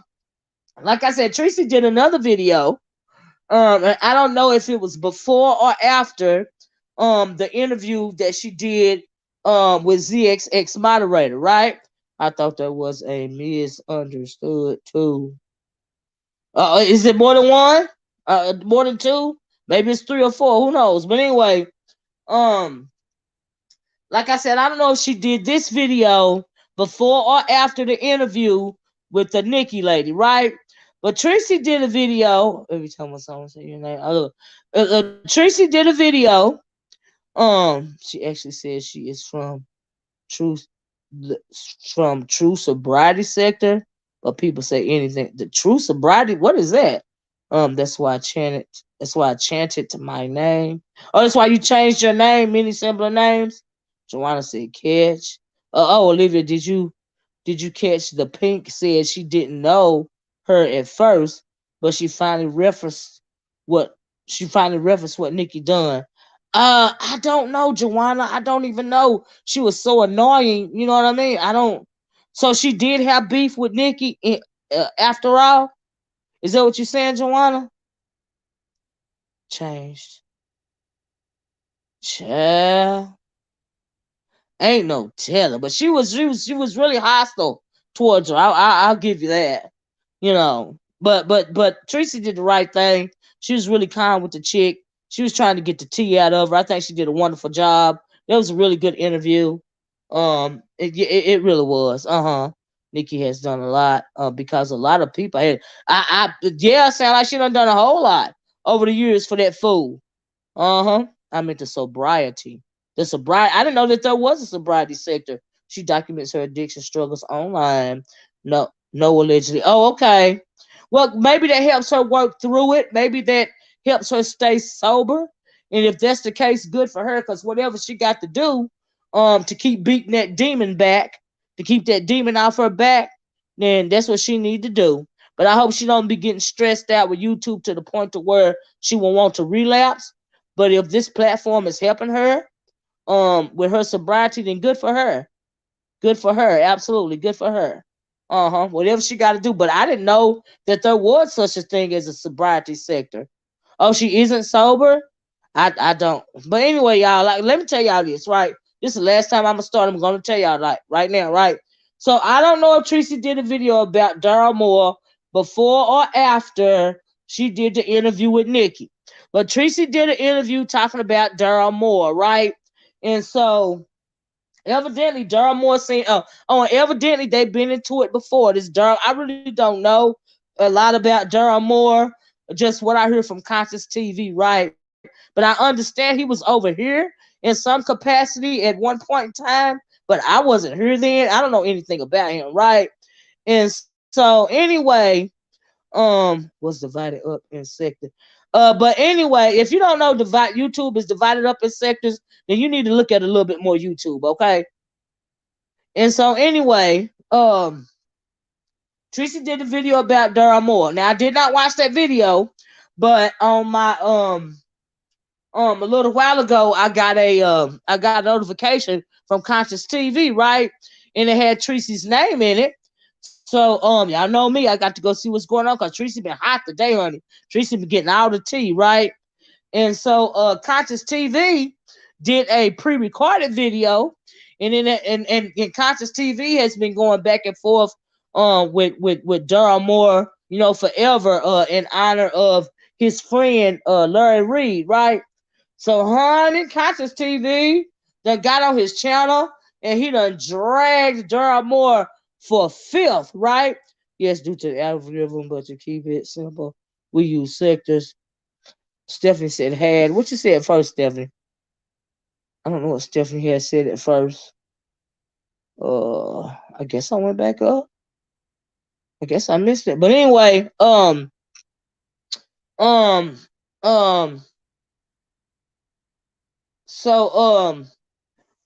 like I said, Treecy did another video. And I don't know if it was before or after the interview that she did with ZXX moderator, right? I thought that was a misunderstood too. Is it more than one? More than two? Maybe it's three or four. Who knows? But anyway, um, like I said, I don't know if she did this video before or after the interview with the Nikki lady, right? But Treecy did a video. Every time someone say your name, Treecy did a video. She actually says she is Truth from True Sobriety sector, but people say anything. The True Sobriety, what is that? That's why I chanted. That's why I chanted to my name. Oh, that's why you changed your name. Many similar names. Joanna said, "Catch." Oh, Olivia, did you catch the Pink said she didn't know her at first, but what she finally referenced what Nikki done. I don't know, Joanna. I don't even know. She was so annoying. You know what I mean? I don't. So she did have beef with Nikki after all. Is that what you're saying, Joanna? Changed. Child. Ain't no telling. But she was really hostile towards her. I'll give you that. But Treecy did the right thing. She was really kind with the chick. She was trying to get the tea out of her. I think she did a wonderful job. It was a really good interview. It really was. Nikki has done a lot. Because a lot of people had. Yeah, sound like she done a whole lot over the years for that fool. I meant the sobriety. The sobriety. I didn't know that there was a sobriety sector. She documents her addiction struggles online. No, allegedly. Oh, okay. Well, maybe that helps her work through it. Maybe that helps her stay sober. And if that's the case, good for her. Because whatever she got to do, to keep beating that demon back, to keep that demon off her back, then that's what she need to do. But I hope she don't be getting stressed out with YouTube to the point to where she will want to relapse. But if this platform is helping her, with her sobriety, then good for her. Good for her. Absolutely. Good for her. Whatever she got to do. But I didn't know that there was such a thing as a sobriety sector. Oh, she isn't sober? I don't. But anyway, y'all, like, let me tell y'all this, right? This is the last time I'm gonna start. I'm gonna tell y'all, like, right now, right? So I don't know if Treecy did a video about Darryl Moore before or after she did the interview with Nikki. But Treecy did an interview talking about Darryl Moore, right? And so evidently Darryl Moore saying, evidently they've been into it before. This Darryl, I really don't know a lot about Darryl Moore, just what I heard from ConsciouzTV, right? But I understand he was over here in some capacity at one point in time, but I wasn't here then. I don't know anything about him, right? And so anyway, was divided up in sectors. But anyway, if you don't know, YouTube is divided up in sectors, then you need to look at a little bit more YouTube, okay? And so anyway, Treecy did a video about Darryl Moore. Now I did not watch that video, but on my a little while ago I got a notification from ConsciouzTV, right? And it had Treecy's name in it. So y'all know me, I got to go see what's going on because Treecy been hot today, honey. Treecy been getting all the tea, right? And so ConsciouzTV did a pre-recorded video, and then and ConsciouzTV has been going back and forth with Darryl Moore, you know, forever in honor of his friend Larry Reed, right? So honey, ConsciouzTV that got on his channel and he done dragged Darryl Moore for fifth, right? Yes, due to the algorithm, but to keep it simple, we use sectors. Stephanie said had. What you said first, Stephanie? I don't know what Stephanie had said at first. I guess I went back up. I guess I missed it. But anyway, so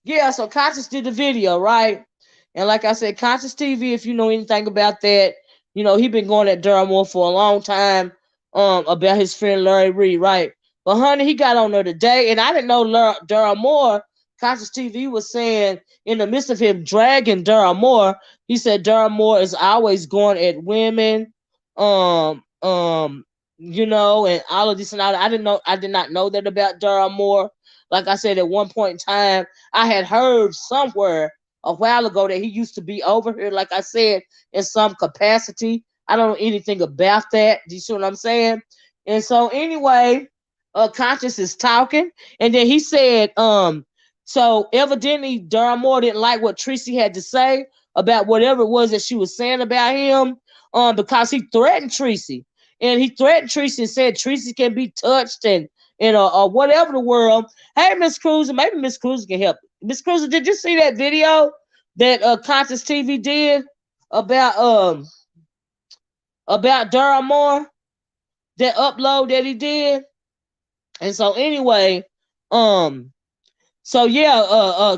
yeah, so Conscious did the video, right? And like I said, ConsciouzTV, if you know anything about that, you know, he been going at Darryl Moore for a long time, about his friend Larry Reed, right? But honey, he got on there today, and I didn't know Darryl Moore. ConsciouzTV was saying in the midst of him dragging Darryl Moore, he said Darryl Moore is always going at women, um, um, you know, and all of this and all that. I did not know that about Darryl Moore. Like I said, at one point in time, I had heard somewhere a while ago that he used to be over here, like I said, in some capacity. I don't know anything about that. Do you see what I'm saying? And so anyway, Conscious is talking, and then he said, so evidently Darryl Moore didn't like what Treecy had to say about whatever it was that she was saying about him, because he threatened Treecy. And he threatened Treecy and said Treecy can be touched and or whatever the world. Hey, Miss Cruiser, maybe Miss Cruiser can help. Miss Cruiser, did you see that video that ConsciouzTV did about Darryl Moore? That upload that he did? And so anyway, so yeah,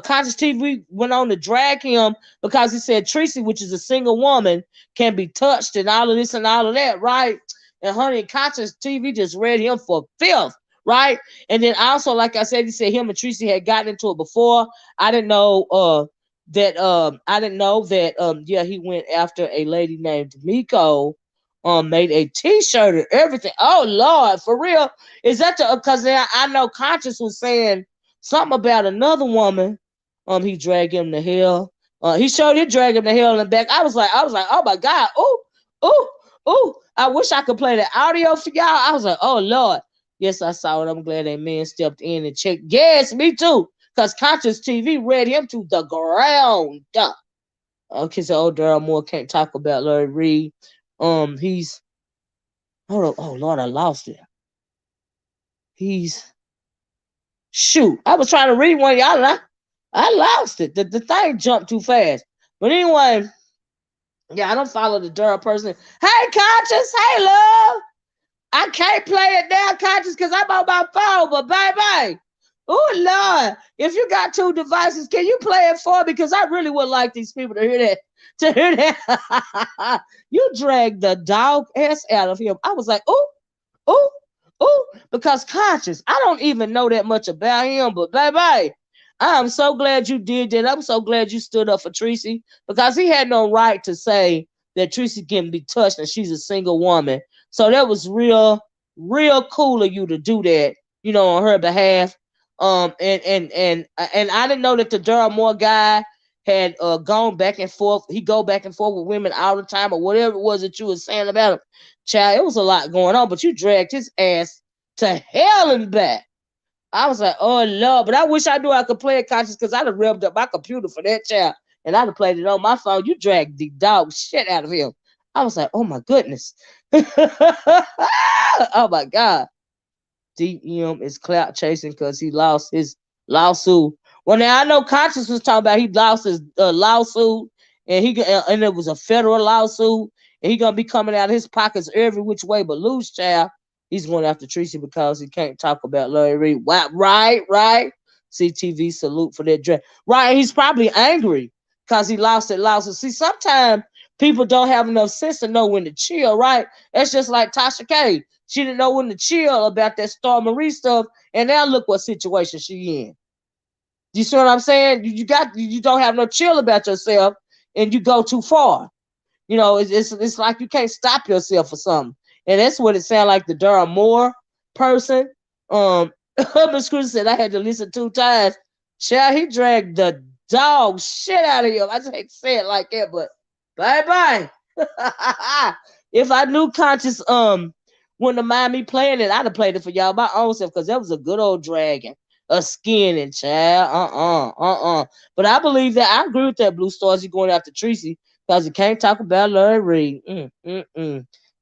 ConsciouzTV went on to drag him because he said Treecy, which is a single woman, can be touched and all of this and all of that, right? And honey, ConsciouzTV just read him for filth, right? And then also, like I said, he said him and Treecy had gotten into it before. I didn't know that yeah, he went after a lady named Miko, made a t-shirt and everything. Oh Lord, for real? Is that the because I know Conscious was saying something about another woman. He dragged him to hell. He showed it, drag him to hell and back. I was like, oh my God, ooh. I wish I could play the audio for y'all. I was like, oh Lord. Yes, I saw it. I'm glad that man stepped in and checked. Yes, me too. Because ConsciouzTV read him to the ground. Okay, so Darryl Moore can't talk about Larry Reed. He's hold on. Oh Lord, I lost it. He's shoot. I was trying to read one, y'all, and I lost it. The thing jumped too fast. But anyway, yeah, I don't follow the Darryl person. Hey, Conscious. Hey, love. I can't play it now, Conscious, because I'm on my phone. But bye. Oh Lord, if you got two devices, can you play it for me? Because I really would like these people to hear that. To hear that. You dragged the dog ass out of him. I was like, ooh, because Conscious, I don't even know that much about him, but bye. I'm so glad you did that. I'm so glad you stood up for Treecy, because he had no right to say that Treecy can be touched and she's a single woman. So that was real cool of you to do that, you know, on her behalf. And I didn't know that the Darryl Moore guy had gone back and forth. He go back and forth with women all the time, or whatever it was that you were saying about him. Child, it was a lot going on, but you dragged his ass to hell and back. I was like, oh Lord, but I wish I knew I could play it conscious, because I'd have revved up my computer for that child and I'd have played it on my phone. You dragged the dog shit out of him. I was like, oh my goodness. Oh my God. DM is clout chasing because he lost his lawsuit. Well, now I know Conscious was talking about he lost his lawsuit, and and it was a federal lawsuit, and he gonna be coming out of his pockets every which way but loose, child. He's going after Treecy because he can't talk about Larry Reed. Right. CzTV salute for that drag. Right, he's probably angry because he lost that lawsuit. See, sometimes people don't have enough sense to know when to chill, right? That's just like Tasha K. She didn't know when to chill about that Star Marie stuff, and now look what situation she in. You see what I'm saying? You don't have no chill about yourself, and you go too far. You know, it's like you can't stop yourself for something, and that's what it sounded like. The Darryl Moore person, Miss Cruz said I had to listen 2 times. Child, he dragged the dog shit out of him. I just hate to say it like that, but bye. If I knew Conscious wouldn't have mind me playing it, I'd have played it for y'all my own self, because that was a good old dragon. A skinning child. But I believe that I agree with that Blue Stars. He going after Treecy because he can't talk about Larry Reed.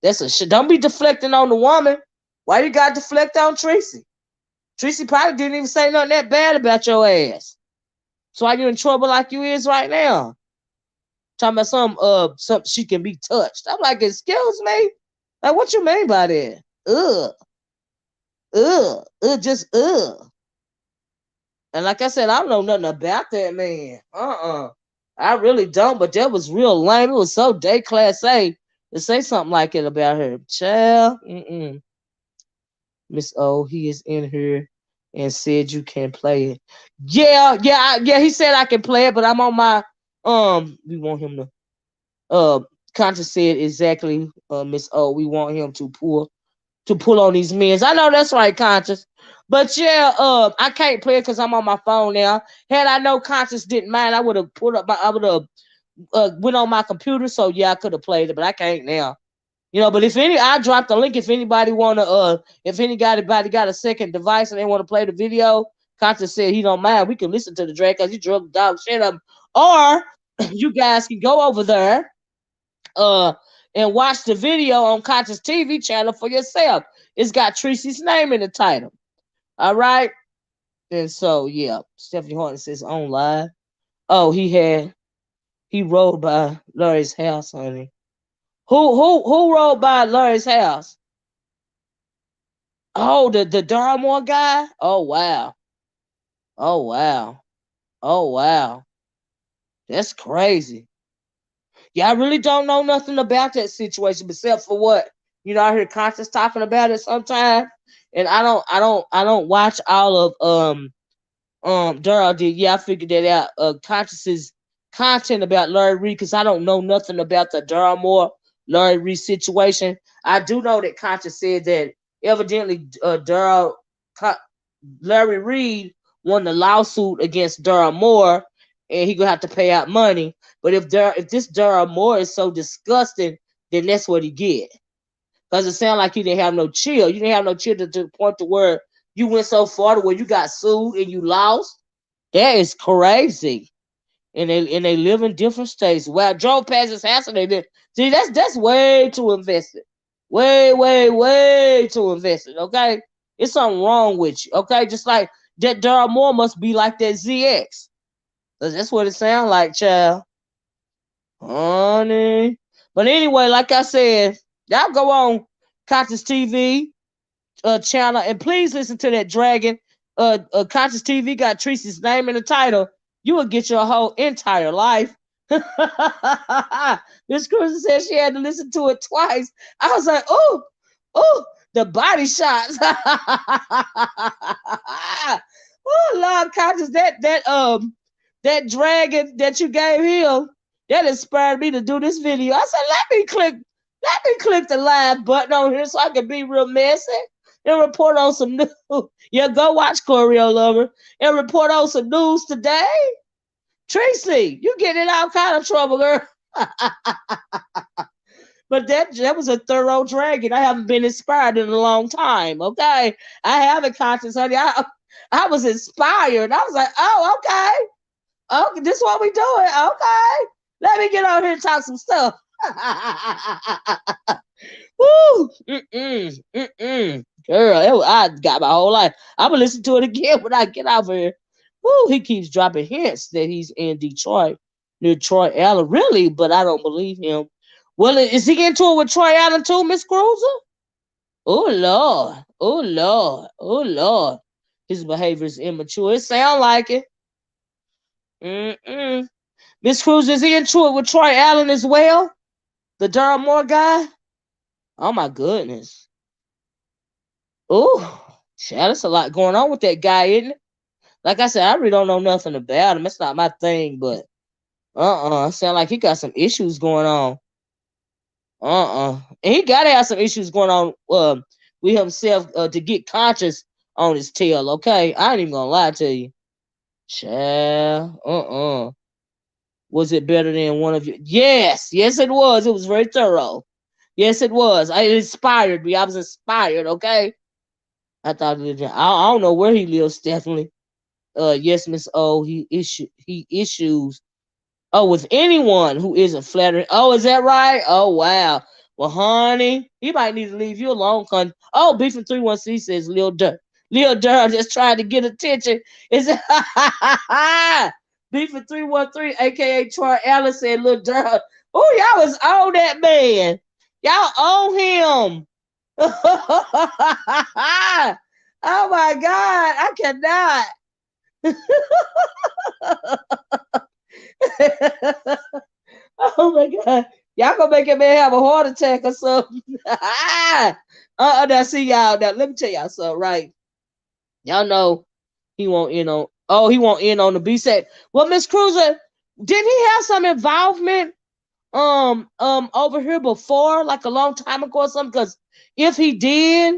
That's a shit. Don't be deflecting on the woman. Why you got to deflect on Treecy? Treecy probably didn't even say nothing that bad about your ass. So why you in trouble like you is right now? Talking about some she can be touched. I'm like, excuse me? Like, what you mean by that? Just. And like I said, I don't know nothing about that man. I really don't, but that was real lame. It was so day class A to say something like it about her. Child. Miss O, he is in here and said you can play it. Yeah, he said I can play it, but I'm on my we want him to Conscious said exactly, Miss O, we want him to pull on these men. I know that's right, Conscious. But yeah, I can't play it because I'm on my phone now. Had I know Conscious didn't mind, I would have went on my computer. So yeah, I could have played it, but I can't now. You know, but I dropped the link. If anybody got a second device and they want to play the video, Conscious said he don't mind. We can listen to the drag because he drug the dog shit up. Or you guys can go over there and watch the video on ConsciouzTV channel for yourself. It's got Treecy's name in the title. All right. And so yeah, Stephanie Horton says on live. Oh, he rode by Larry's house, honey. Who rode by Larry's house? Oh, the Darryl Moore guy? Oh wow. That's crazy. Yeah, I really don't know nothing about that situation except for what I hear Conscious talking about it sometimes, and I don't watch all of Darryl did. Yeah, I figured that out. Conscious's content about Larry Reed, because I don't know nothing about the Darryl Moore Larry Reed situation. I do know that Conscious said that evidently Larry Reed won the lawsuit against Darryl Moore, and he gonna have to pay out money. But if this Darryl Moore is so disgusting, then that's what he get. Because it sounds like you didn't have no chill. You didn't have no chill to the point to where you went so far to where you got sued and you lost. That is crazy. And they live in different states. Well, I drove past his house and they did. See, that's way too invested. Way too invested. Okay, it's something wrong with you. Okay, just like that Darryl Moore must be like that ZX. That's what it sounds like, child. Honey. But anyway, like I said, y'all go on ConsciouzTV channel and please listen to that dragon. ConsciouzTV got Treecy's name in the title. You will get your whole entire life. Miss Cruz said she had to listen to it twice. I was like, oh, the body shots. Oh Lord, Conscious, that dragon that you gave him, that inspired me to do this video. I said, let me click the live button on here so I can be real messy and report on some news. Yeah, go watch Choreo Lover and report on some news today. Treecy, you getting in all kind of trouble, girl. But that was a thorough dragging. I haven't been inspired in a long time. Okay, I haven't, conscious, honey. I was inspired. I was like, oh, okay. Okay, this is what we doing. Okay. Let me get on here and talk some stuff. Woo! Girl, I got my whole life. I'm gonna listen to it again when I get out of here. Woo! He keeps dropping hints that he's in Detroit near Troy Allen. Really, but I don't believe him. Well, is he into it with Troy Allen too, Miss Cruiser? Oh Lord! Oh Lord! Oh Lord! His behavior is immature. It sound like it. Miss Cruz, is he into it with Troy Allen as well? The Darryl Moore guy? Oh my goodness. Oh, child, there's a lot going on with that guy, isn't it? Like I said, I really don't know nothing about him. It's not my thing, but sound like he got some issues going on. And he gotta have some issues going on with himself to get conscious on his tail, okay? I ain't even gonna lie to you. Child, Was it better than one of you? Yes, it was. It was very thorough. Yes, it was. It inspired me. I was inspired, okay? I thought I don't know where he lives, Stephanie. Yes, Miss O, he issues. Oh, with anyone who isn't flattering. Oh, is that right? Oh, wow. Well, honey, he might need to leave you alone. Oh, Beefing 316 says Lil Durr. Lil Durr just trying to get attention. Is it Beefing 313, aka Troy Allen, said Lil Durr. Oh, y'all was on that man. Y'all own him. Oh my God, I cannot. Oh my God, y'all gonna make a man have a heart attack or something. Now see y'all. Now let me tell y'all something, right? Y'all know he won't in on. Oh, he won't in on the B set. Well, Miss Cruiser, didn't he have some involvement over here before, like a long time ago or something? Because if he did,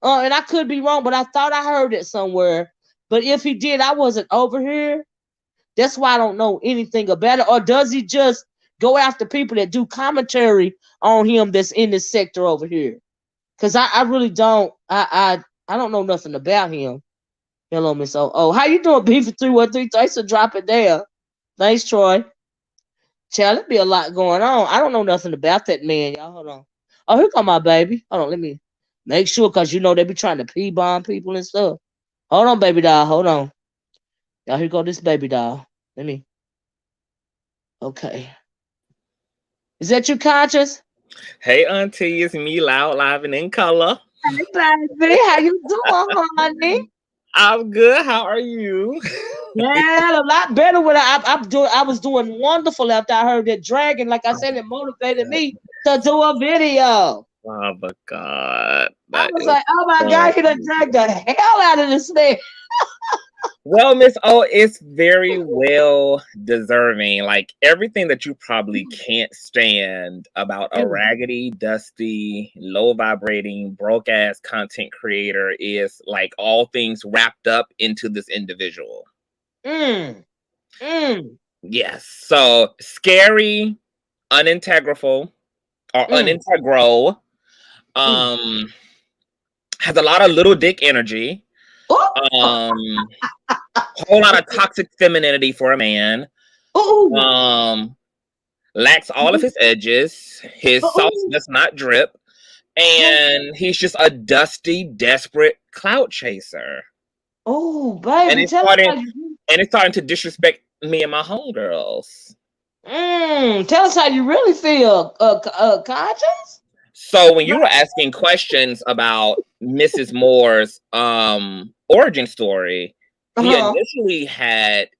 and I could be wrong, but I thought I heard it somewhere. But if he did, I wasn't over here. That's why I don't know anything about it. Or does he just go after people that do commentary on him that's in this sector over here? Because I really don't. I don't know nothing about him. Hello, Miss O. Oh, how you doing, B for 313? Thanks for dropping down. Thanks, Troy. Child, there be a lot going on. I don't know nothing about that man, y'all. Hold on. Oh, here come my baby. Hold on, let me make sure, because you know they be trying to P-bomb people and stuff. Hold on, baby doll. Hold on. Y'all, here go this baby doll. Let me. Okay. Is that you, Conscious? Hey, Auntie, it's me, loud, live, and in color. Hey, baby. How you doing, honey? I'm good. How are you? Yeah, a lot better. When I was doing wonderful after I heard that dragon. Like I said, it motivated me to do a video. Oh my God. I was like, oh my God, he done dragged the hell out of this thing. Well, Miss O, it's very well deserving. Like everything that you probably can't stand about a raggedy, dusty, low vibrating, broke ass content creator is like all things wrapped up into this individual. Yes. So scary, unintegral, or unintegral. Has a lot of little dick energy. Whole lot of toxic femininity for a man. Lacks all of his edges. His sauce does not drip. And he's just a dusty, desperate clout chaser. Oh, baby. And it's starting to disrespect me and my homegirls. Tell us how you really feel, Conscious. So when you were asking questions about Mrs. Moore's origin story, he initially had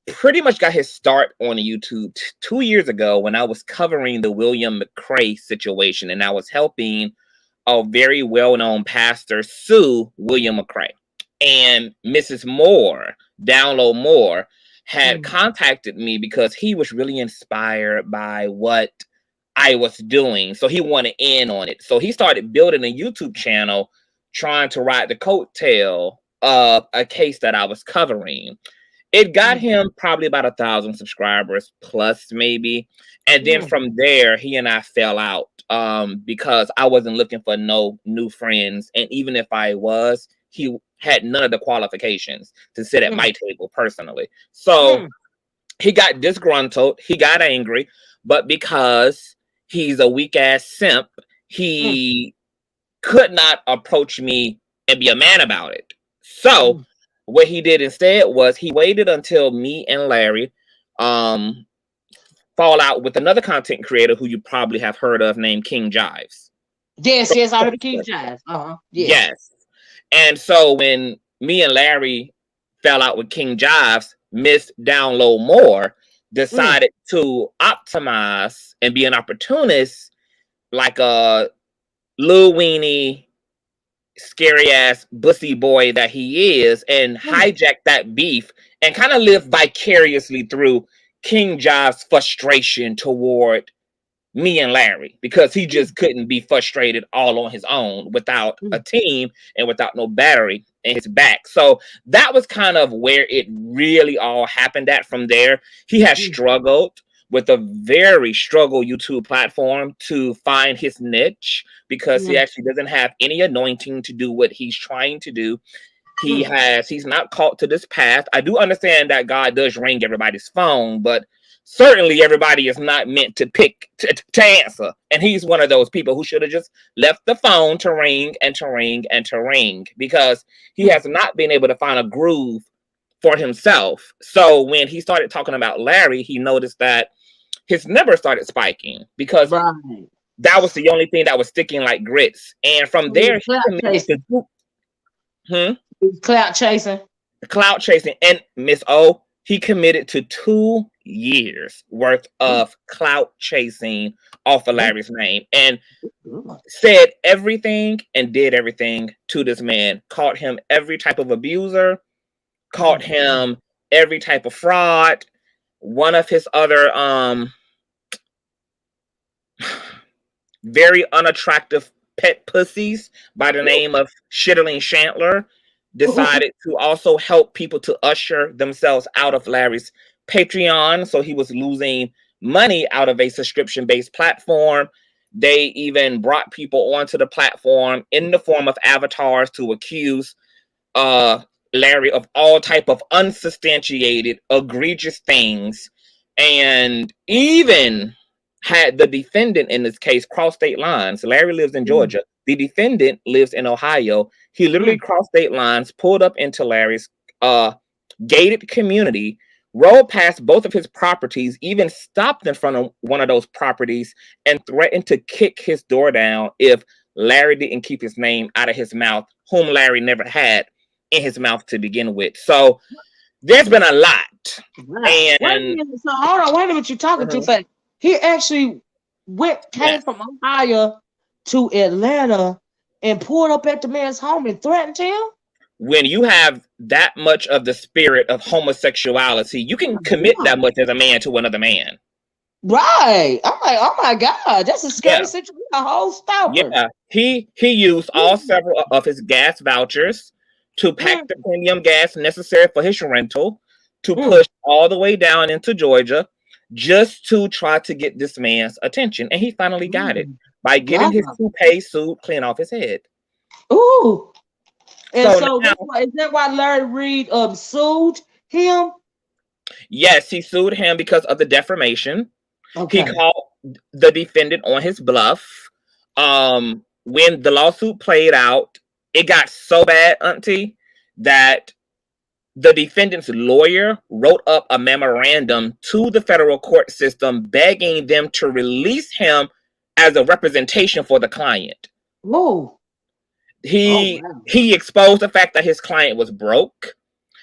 pretty much got his start on YouTube 2 years ago when I was covering the William McCrae situation, and I was helping a very well-known pastor sue William McCrae. And Mrs. Moore, Download Moore, had contacted me because he was really inspired by what I was doing. So he wanted in on it. So he started building a YouTube channel trying to ride the coattail of a case that I was covering. It got him probably about 1,000 subscribers plus maybe. And then from there, he and I fell out because I wasn't looking for no new friends. And even if I was, he had none of the qualifications to sit at my table personally. So he got disgruntled. He got angry. But because he's a weak ass simp, he could not approach me and be a man about it. So what he did instead was he waited until me and Larry fall out with another content creator who you probably have heard of named King Jives. Yes, yes, I heard of King Jives. Yes. And so when me and Larry fell out with King Jives, Miss Download More decided to optimize and be an opportunist like a Lil Weenie, scary ass bussy boy that he is, and hijack that beef and kind of live vicariously through King Jive's frustration toward me and Larry, because he just couldn't be frustrated all on his own without a team and without no battery in his back. So that was kind of where it really all happened at. From there, he has struggled with a very struggle YouTube platform to find his niche, because he actually doesn't have any anointing to do what he's trying to do. He's not called to this path. I do understand that God does ring everybody's phone, but certainly everybody is not meant to pick to answer. And he's one of those people who should have just left the phone to ring and to ring and to ring, because he has not been able to find a groove for himself. So when he started talking about Larry, he noticed that his number started spiking, because that was the only thing that was sticking like grits. And from there, clout chasing. Clout chasing. And Miss O, he committed to 2 years worth of clout chasing off of Larry's name, and said everything and did everything to this man. Caught him every type of abuser, caught him every type of fraud. One of his other very unattractive pet pussies by the name of Shitterling Shantler decided to also help people to usher themselves out of Larry's Patreon. So he was losing money out of a subscription-based platform. They even brought people onto the platform in the form of avatars to accuse Larry of all type of unsubstantiated, egregious things, and even had the defendant in this case cross state lines. Larry lives in Georgia. The defendant lives in Ohio. He literally crossed state lines, pulled up into Larry's gated community, rode past both of his properties, even stopped in front of one of those properties, and threatened to kick his door down if Larry didn't keep his name out of his mouth, whom Larry never had in his mouth to begin with. So there's been a lot. And so hold on, wait a minute, you're talking too fast. He actually came from Ohio to Atlanta and pulled up at the man's home and threatened him. When you have that much of the spirit of homosexuality, you can commit that much as a man to another man. Right. I'm like, oh my God, that's a scary situation. A whole stalker. Yeah. He used all several of his gas vouchers to pack the premium gas necessary for his rental, to push all the way down into Georgia, just to try to get this man's attention. And he finally got it by getting his toupee suit clean off his head. Ooh. And so now, is that why Larry Reid sued him? Yes, he sued him because of the defamation. He called the defendant on his bluff. When the lawsuit played out, it got so bad, Auntie, that the defendant's lawyer wrote up a memorandum to the federal court system begging them to release him as a representation for the client. Whoa. He exposed the fact that his client was broke,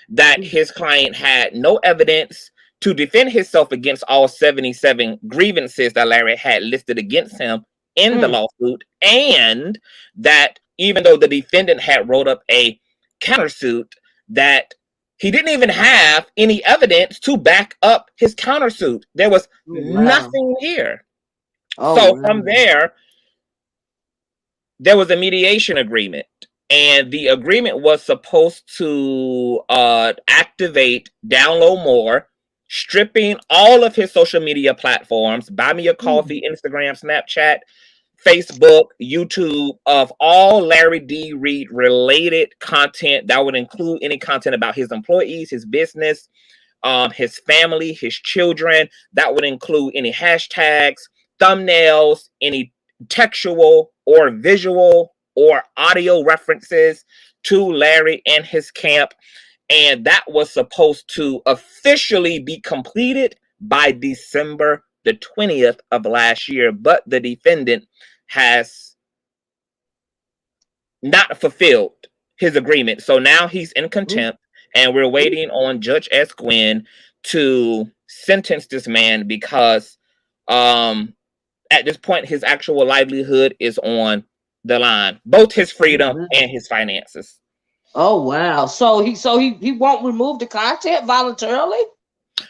that his client had no evidence to defend himself against all 77 grievances that Larry had listed against him in the lawsuit, and that even though the defendant had wrote up a countersuit, that he didn't even have any evidence to back up his countersuit. There was nothing here. From there was a mediation agreement. And the agreement was supposed to activate download more, stripping all of his social media platforms, Buy Me a Coffee, Instagram, Snapchat, Facebook, YouTube, of all Larry D. Reid related content. That would include any content about his employees, his business, his family, his children. That would include any hashtags, thumbnails, any textual or visual or audio references to Larry and his camp. And that was supposed to officially be completed by December the 20th of last year. But the defendant has not fulfilled his agreement. So now he's in contempt, and we're waiting on Judge S. Gwynn to sentence this man because at this point his actual livelihood is on the line, both his freedom and his finances. Oh wow. So he won't remove the content voluntarily?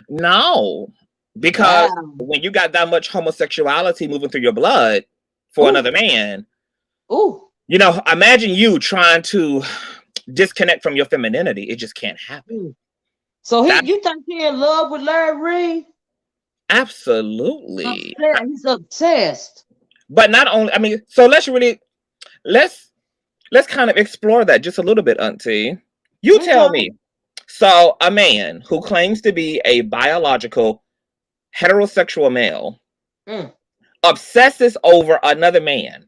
No. Because when you got that much homosexuality moving through your blood for another man, you know, imagine you trying to disconnect from your femininity. It just can't happen. So you think he in love with Larry Reid? Absolutely. He's obsessed. But not only, I mean, so let's kind of explore that just a little bit, Auntie. You tell me. So a man who claims to be a biological heterosexual male obsesses over another man.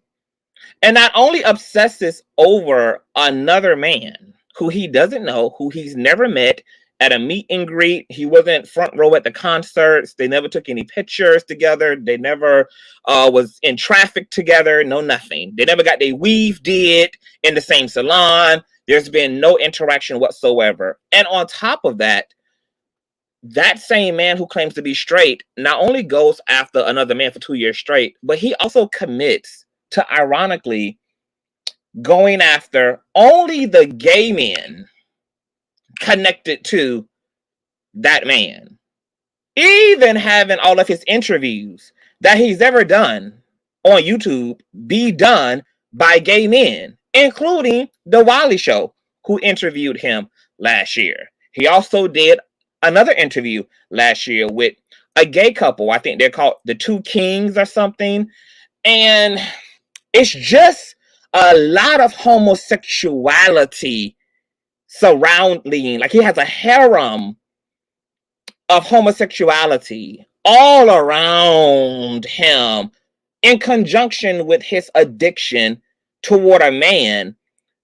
And not only obsesses over another man who he doesn't know, who he's never met, at a meet and greet. He wasn't front row at the concerts. They never took any pictures together. They never was in traffic together. No, nothing. They never got their weave did in the same salon. There's been no interaction whatsoever. And on top of that, that same man who claims to be straight not only goes after another man for 2 years straight, but he also commits to, ironically, going after only the gay men connected to that man. Even having all of his interviews that he's ever done on YouTube be done by gay men, including The Wiley Show, who interviewed him last year. He also did another interview last year with a gay couple. I think they're called the Two Kings or something. And it's just a lot of homosexuality surrounding, like he has a harem of homosexuality all around him, in conjunction with his addiction toward a man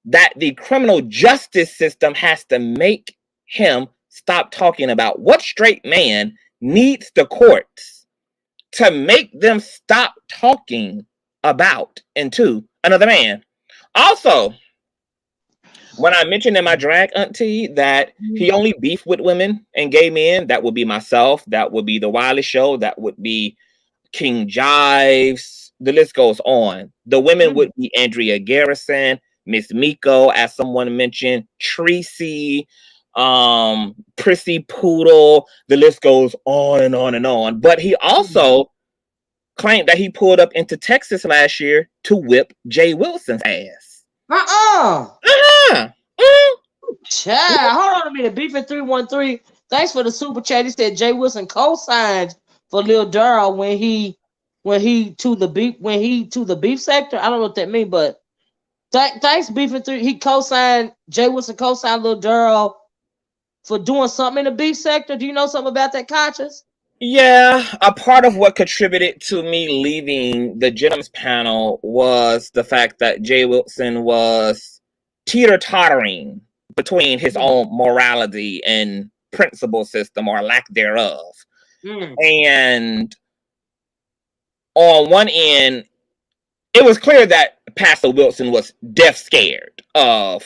that the criminal justice system has to make him stop talking about. What straight man needs the courts to make them stop talking about and to another man? Also, when I mentioned in my drag, Auntie, that he only beefed with women and gay men, that would be myself, that would be The Wiley Show, that would be King Jives, the list goes on. The women would be Andrea Garrison, Miss Miko, as someone mentioned, Treecy, Prissy Poodle, the list goes on and on and on. But he also claimed that he pulled up into Texas last year to whip Jay Wilson's ass. Child, hold on a minute. Beef at 313. Thanks for the super chat. He said Jay Wilson co-signed for Lil Darryl when he to the beef sector. I don't know what that means, but thanks Beef at 3. He co-signed, Jay Wilson co-signed Lil Darryl for doing something in the beef sector. Do you know something about that, Conscious? Yeah, a part of what contributed to me leaving the Gentleman's panel was the fact that Jay Wilson was teeter-tottering between his own morality and principle system, or lack thereof. And on one end, it was clear that Pastor Wilson was death scared of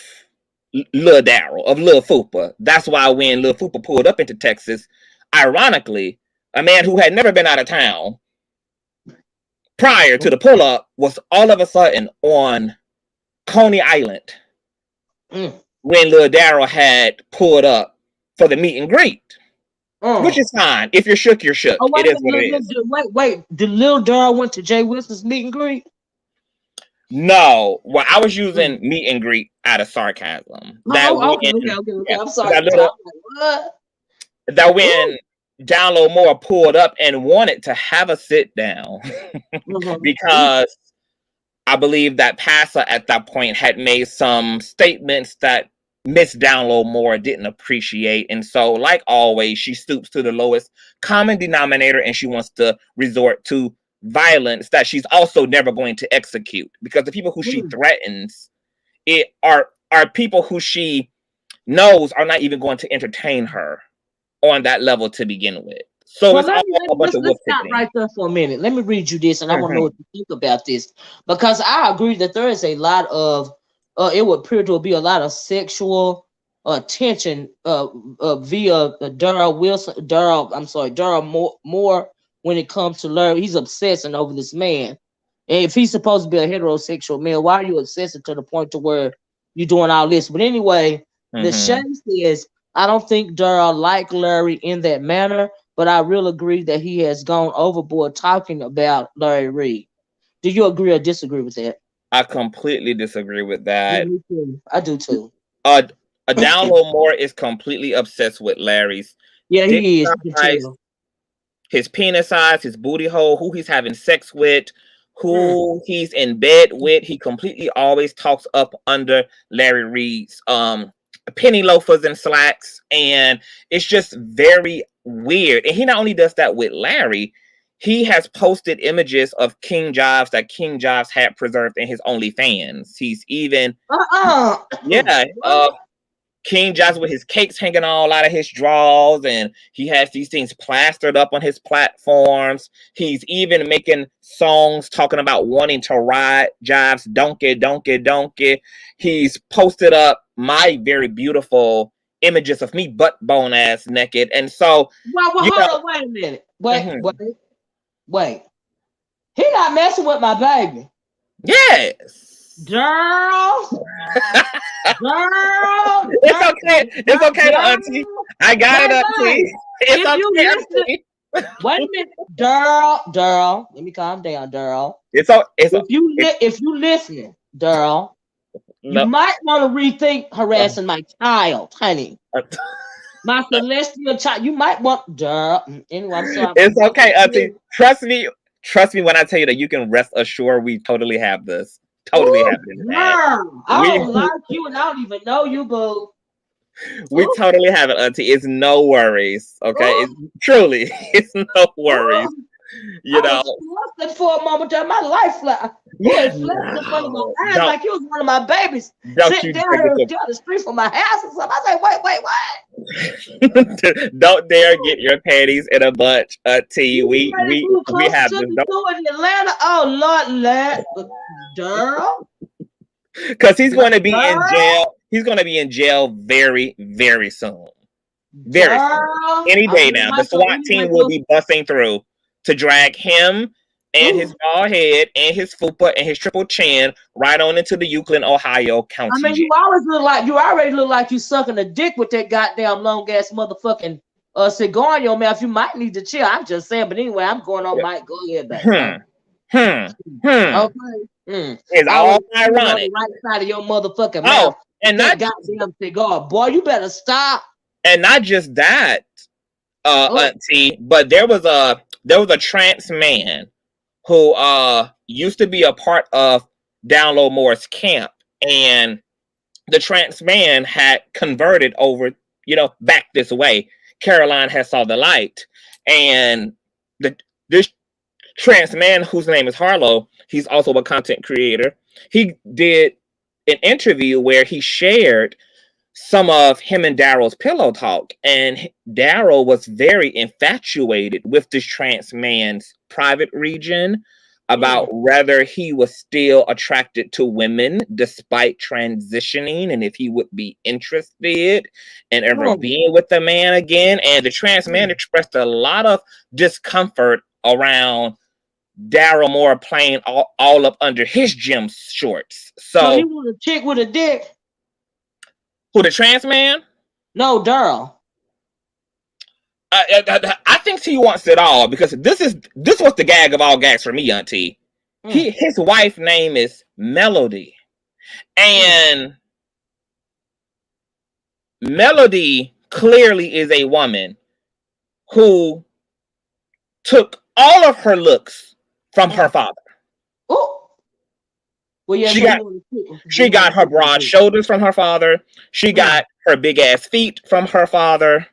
Lil Darryl, of Lil Fupa. That's why when Lil Fupa pulled up into Texas, ironically, a man who had never been out of town prior to the pull-up was all of a sudden on Coney Island when Lil Darryl had pulled up for the meet and greet. Which is fine. If you're shook, you're shook. It is what it is. Wait. Did Lil Darryl went to Jay Wilson's meet and greet? No, well, I was using meet and greet out of sarcasm. That Oh, when, okay. yeah, I'm sorry. that little, What? that when Download More pulled up and wanted to have a sit down because I believe that Passa at that point had made some statements that Miss Download More didn't appreciate. And so, like always, she stoops to the lowest common denominator and she wants to resort to violence that she's also never going to execute. Because the people who she threatens are people who she knows are not even going to entertain her on that level to begin with. So Well, it's all a bunch of wolf let's stop picking. right there for a minute. Let me read you this, and I want to know what you think about this, because I agree that there is a lot of, it would appear to be a lot of sexual tension via Darryl Moore when it comes to Larry. He's obsessing over this man, and if he's supposed to be a heterosexual male, why are you obsessing to the point to where you're doing all this? But anyway, the shame says I don't think Darryl liked Larry in that manner, but I really agree that he has gone overboard talking about Larry Reid. Do you agree or disagree with that? I completely disagree with Yeah, that. me too. I do too. A Download More is completely obsessed with Larry's Yeah, dick he is. You can size, tell. his penis size, his booty hole, who he's having sex with, who he's in bed with. He completely always talks up under Larry Reid's penny loafers and slacks, and it's just very weird. And he not only does that with Larry, he has posted images of King Jives that King Jives had preserved in his OnlyFans. He's even yeah, King Jives with his cakes hanging all out of his drawers, and he has these things plastered up on his platforms. He's even making songs talking about wanting to ride Jives, donkey, donkey, donkey. He's posted up my very beautiful images of me butt bone ass naked, and so well, hold on, wait a minute. Wait. He not messing with my baby. Yes. Girl. It's okay, Auntie. I got it, Auntie. It's okay, Auntie. Wait a minute, Darryl. Let me calm down, Darryl. If you listening, Darryl, you might want to rethink harassing my child, honey. My celestial child. You might want Darryl. Anyway, I'm sorry. It's okay, Auntie. Trust me when I tell you that you can rest assured we totally have this. Totally happening. I don't like you and I don't even know you, boo. We totally have it, Auntie. It's no worries. Okay. It's no worries. You know. I was for a moment there, my life flashed in front of my eyes like you was one of my babies. Sitting down the street from my house or something. I say, wait, what? Don't dare get your panties in a bunch, Auntie. We have this. In Atlanta. Oh Lord, Darryl. Because he's going to be in jail. He's going to be in jail very, very soon. Very soon. Any day now. The SWAT team will be busting through to drag him and his bald head and his fupa and his triple chin right on into the Euclid, Ohio County. I mean, you already look like you sucking a dick with that goddamn long ass motherfucking cigar in your mouth. You might need to chill. I'm just saying, but anyway, I'm going on mic. Go ahead, baby. Okay. It's all ironic. On the right side of your motherfucking mouth. And that goddamn cigar, boy, you better stop. And not just that, Auntie, but there was a trans man who used to be a part of Download More's camp, and the trans man had converted over, back this way. Caroline has saw the light, and this trans man, whose name is Harlow, he's also a content creator. He did an interview where he shared some of him and Darryl's pillow talk, and Darryl was very infatuated with this trans man's private region about whether he was still attracted to women despite transitioning and if he would be interested in ever being with a man again. And the trans man expressed a lot of discomfort around Darryl Moore playing all up under his gym shorts. So he was a chick with a dick. Who, the trans man? No, Darryl. I think he wants it all, because this was the gag of all gags for me, Auntie. His wife name is Melody. And Melody clearly is a woman who took all of her looks from her father. Oh, well, yeah. She got her broad shoulders from her father. She got her big ass feet from her father.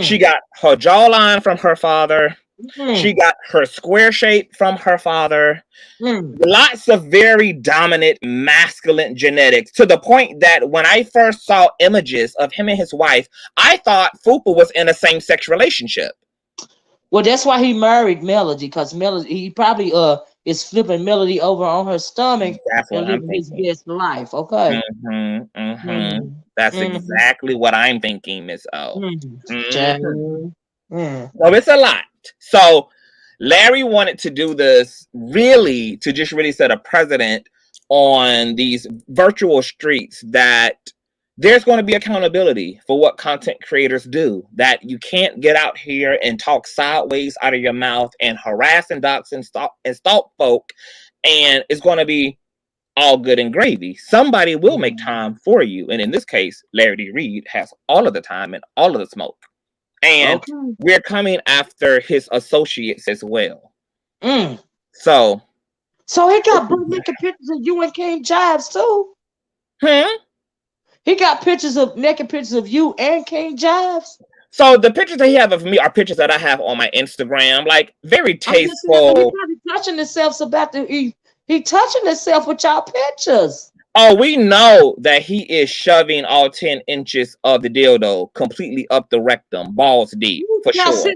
She got her jawline from her father. She got her square shape from her father. Lots of very dominant masculine genetics, to the point that when I first saw images of him and his wife, I thought Fupa was in a same-sex relationship. Well, that's why he married Melody, because Melody, he probably is flipping Melody over on her stomach and living his best life. Okay. That's exactly what I'm thinking, Miss O. So it's a lot. So Larry wanted to do this really to just really set a precedent on these virtual streets, that there's going to be accountability for what content creators do, that you can't get out here and talk sideways out of your mouth and harass and dox and stalk folk, and it's going to be all good and gravy. Somebody will make time for you. And in this case, Larry Reid has all of the time and all of the smoke. And we're coming after his associates as well. So he got naked pictures of you and King Jives too. He got naked pictures of you and King Jives. So the pictures that he have of me are pictures that I have on my Instagram, like very tasteful. He probably touching himself he touching himself with y'all pictures. Oh, we know that he is shoving all 10 inches of the dildo completely up the rectum, balls deep, for sure.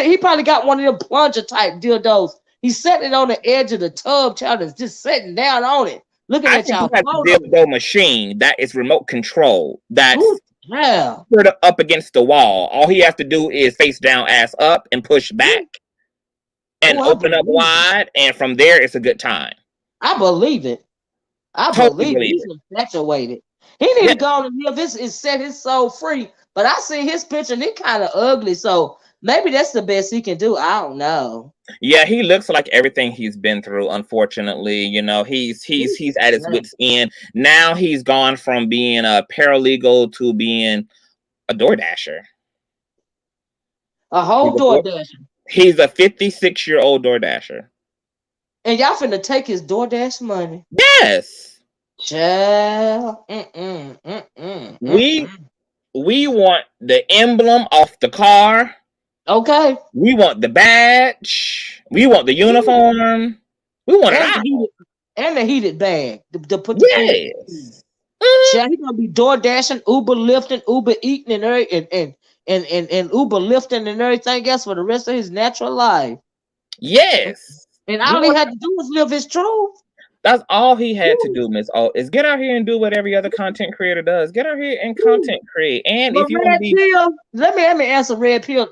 He probably got one of them plunger type dildos. He's sitting on the edge of the tub, child, is just sitting down on it, looking at y'all. He has a dildo machine that is remote control. That's put up against the wall. All he has to do is face down, ass up, and push back, and open up wide, and from there, it's a good time. I believe it. He's infatuated. He need to go and live set his soul free. But I see his picture and it kind of ugly. So maybe that's the best he can do. I don't know. Yeah, he looks like everything he's been through. Unfortunately, he's at his wit's end. Now he's gone from being a paralegal to being a DoorDasher. A whole DoorDasher. He's a 56-year-old DoorDasher. And y'all finna take his DoorDash money. Yes. Child. We want the emblem off the car. Okay. We want the badge. We want the uniform. We want it and the heated bag to put the food. Child, he gonna be DoorDashing, Uber lifting, Uber eating, and Uber lifting and everything else for the rest of his natural life. Yes. And all he had to do was live his truth. That's all he had to do, Miss O, is get out here and do what every other content creator does. Get out here and content create. And if you want to be, let me answer Red Pill.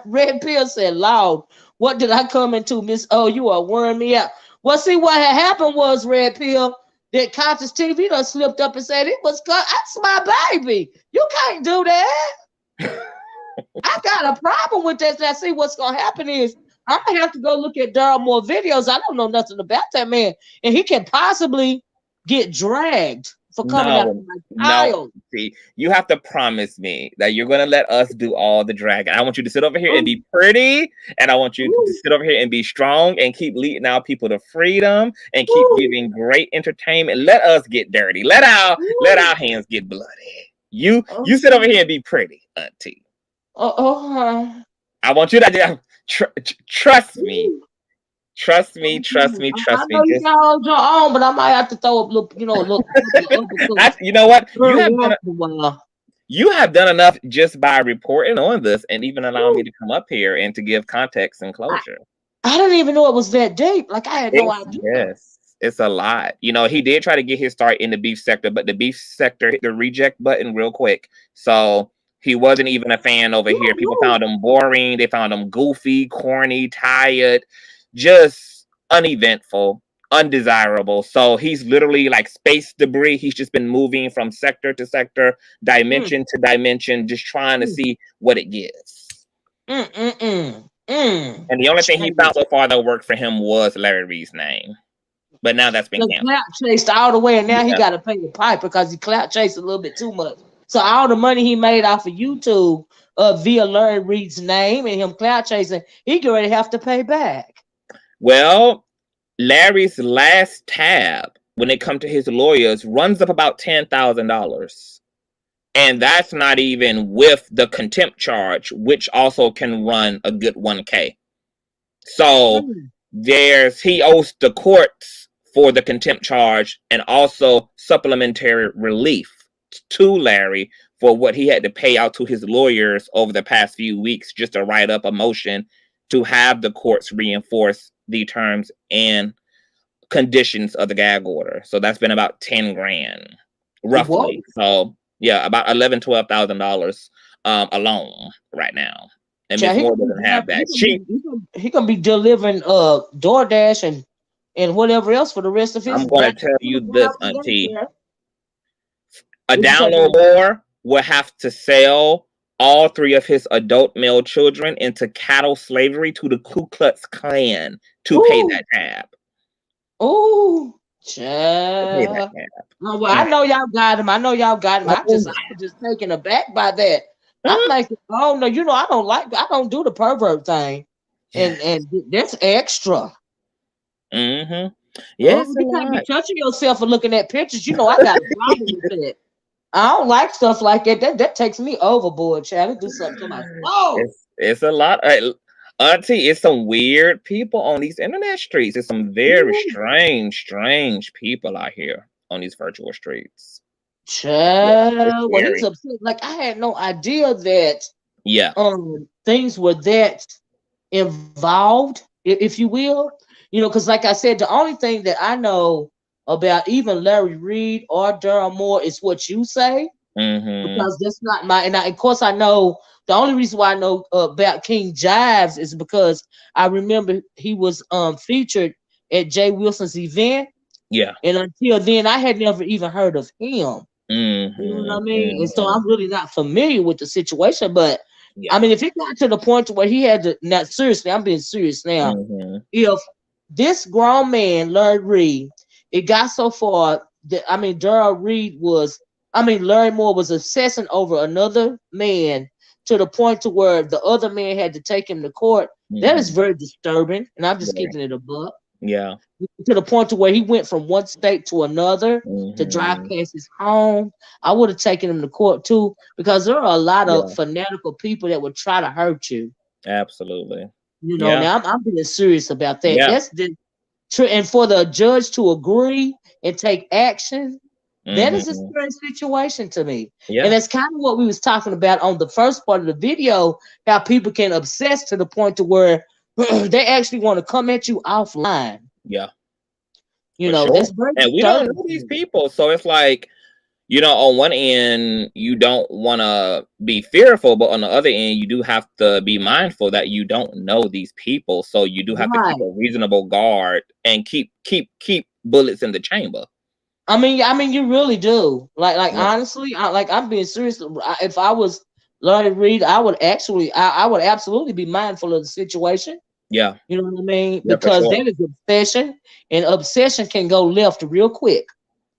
Red Pill said, "Loud, what did I come into, Miss O? You are worrying me out." Well, see, what had happened was, Red Pill, that ConsciouzTV done slipped up and said it was that's my baby. You can't do that. I got a problem with that. Now, see, what's gonna happen is, I'm gonna have to go look at Darryl more videos. I don't know nothing about that man, and he can possibly get dragged for coming out of my child. See, you have to promise me that you're gonna let us do all the dragging. I want you to sit over here and be pretty, and I want you to sit over here and be strong and keep leading our people to freedom and keep giving great entertainment. Let us get dirty. Let our hands get bloody. You sit over here and be pretty, auntie. I want you to trust me. Trust me. I know you can hold your own, but I might have to throw up little. You know what? You have done enough just by reporting on this and even allowing me to come up here and to give context and closure. I didn't even know it was that deep. Like, I had no idea. Yes, it's a lot. He did try to get his start in the beef sector, but the beef sector hit the reject button real quick. So he wasn't even a fan over here. People found him boring. They found him goofy, corny, tired, just uneventful, undesirable. So he's literally like space debris. He's just been moving from sector to sector, dimension to dimension, just trying to see what it gives. And the only thing he found so far that worked for him was Larry Reid's name. But now that's been The canceled. clout chased all the way, and now he Yeah. got to pay the piper because he clout chased a little bit too much. So all the money he made off of YouTube via Larry Reed's name and him clout chasing, he get ready to have to pay back. Well, Larry's last tab, when it comes to his lawyers, runs up about $10,000. And that's not even with the contempt charge, which also can run a good $1K. So he owes the courts for the contempt charge and also supplementary relief to Larry for what he had to pay out to his lawyers over the past few weeks just to write up a motion to have the courts reinforce the terms and conditions of the gag order. So that's been about 10 grand roughly. So yeah, about $11,000-$12,000 alone right now. And Miss Moore doesn't have that. He gonna be delivering DoorDash and whatever else for the rest of his. I'm gonna tell you this, Auntie. A download more will have to sell all 3 of his adult male children into cattle slavery to the Ku Klux Klan to pay that tab. Oh, child. Oh, well, I know y'all got him. I'm just taken aback by that. I'm like, oh no, I don't do the pervert thing, and that's extra. Mm-hmm. Yes, you can't be touching yourself and looking at pictures. I got a problem with that. I don't like stuff like that. That takes me overboard, child. Do something to my soul. It's a lot. Auntie, it's some weird people on these internet streets. It's some very strange people out here on these virtual streets. Child, well, he's upset. Like, I had no idea that things were that involved, if you will. Because like I said, the only thing that I know about even Larry Reed or Darryl Moore is what you say. Because that's not my, and of course I know the only reason why I know about King Jives is because I remember he was featured at Jay Wilson's event. Yeah. And until then, I had never even heard of him. You know what I mean? And so I'm really not familiar with the situation. But I mean, if it got to the point where he had to, now seriously, I'm being serious now. If this grown man, Larry Reed, it got so far that, I mean, Larry Moore was obsessing over another man to the point to where the other man had to take him to court. That is very disturbing. And I'm just keeping it a buck. Yeah. To the point to where he went from one state to another to drive past his home. I would have taken him to court too, because there are a lot of fanatical people that would try to hurt you. Absolutely. Now I'm being serious about that. That's the and for the judge to agree and take action, that is a strange situation to me. And that's kind of what we was talking about on the first part of the video, how people can obsess to the point to where they actually want to come at you offline. That's very and we don't know these people. So it's like, on one end, you don't want to be fearful, but on the other end, you do have to be mindful that you don't know these people. So you do have to keep a reasonable guard and keep bullets in the chamber. I mean, you really do. Like honestly, I'm being serious. If I was Larry Reed, I would absolutely be mindful of the situation. Yeah. You know what I mean? Because that is obsession, and obsession can go left real quick.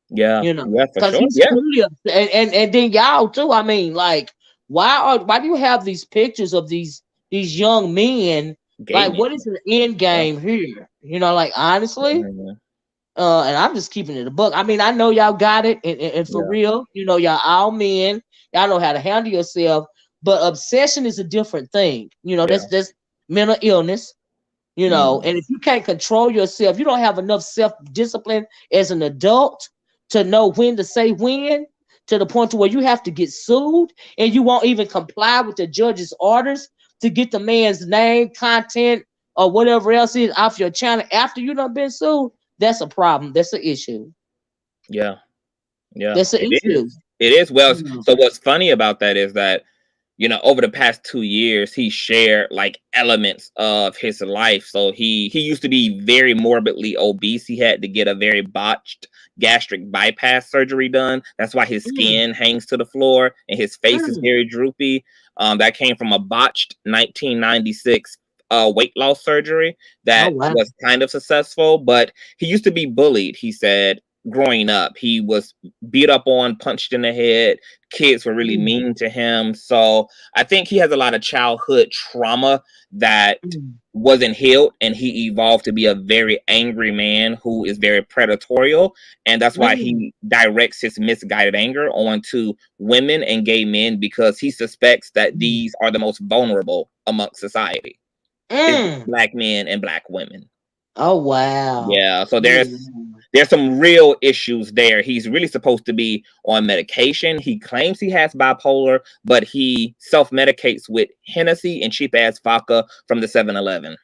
Yeah. Because he's really upset. And then y'all too. I mean, like, why do you have these pictures of these young men? Like, what is the end game here? Like, honestly. And I'm just keeping it a buck. I mean, I know y'all got it, and for real, y'all all men, y'all know how to handle yourself. But obsession is a different thing. That's mental illness. And if you can't control yourself, you don't have enough self-discipline as an adult to know when to say when, to the point to where you have to get sued, and you won't even comply with the judge's orders to get the man's name, content, or whatever else is off your channel after you done been sued. That's a problem. That's an issue. Yeah. That's an issue. It is. Well, so what's funny about that is that, over the past 2 years, he shared like elements of his life. So he used to be very morbidly obese. He had to get a very botched gastric bypass surgery done. That's why his skin hangs to the floor and his face is very droopy. That came from a botched 1996 weight loss surgery Oh that wow. was kind of successful, but he used to be bullied, he said, growing up. He was beat up on, punched in the head. Kids were really Mm, mean to him. So I think he has a lot of childhood trauma that mm, wasn't healed, and he evolved to be a very angry man who is very predatorial, and that's why mm, he directs his misguided anger onto women and gay men, because he suspects that mm. these are the most vulnerable amongst society, is Mm. black men and black women. Oh wow. Yeah, so Oh, there's some real issues there. He's really supposed to be on medication. He claims he has bipolar, but he self-medicates with Hennessy and cheap ass vodka from the 7-Eleven.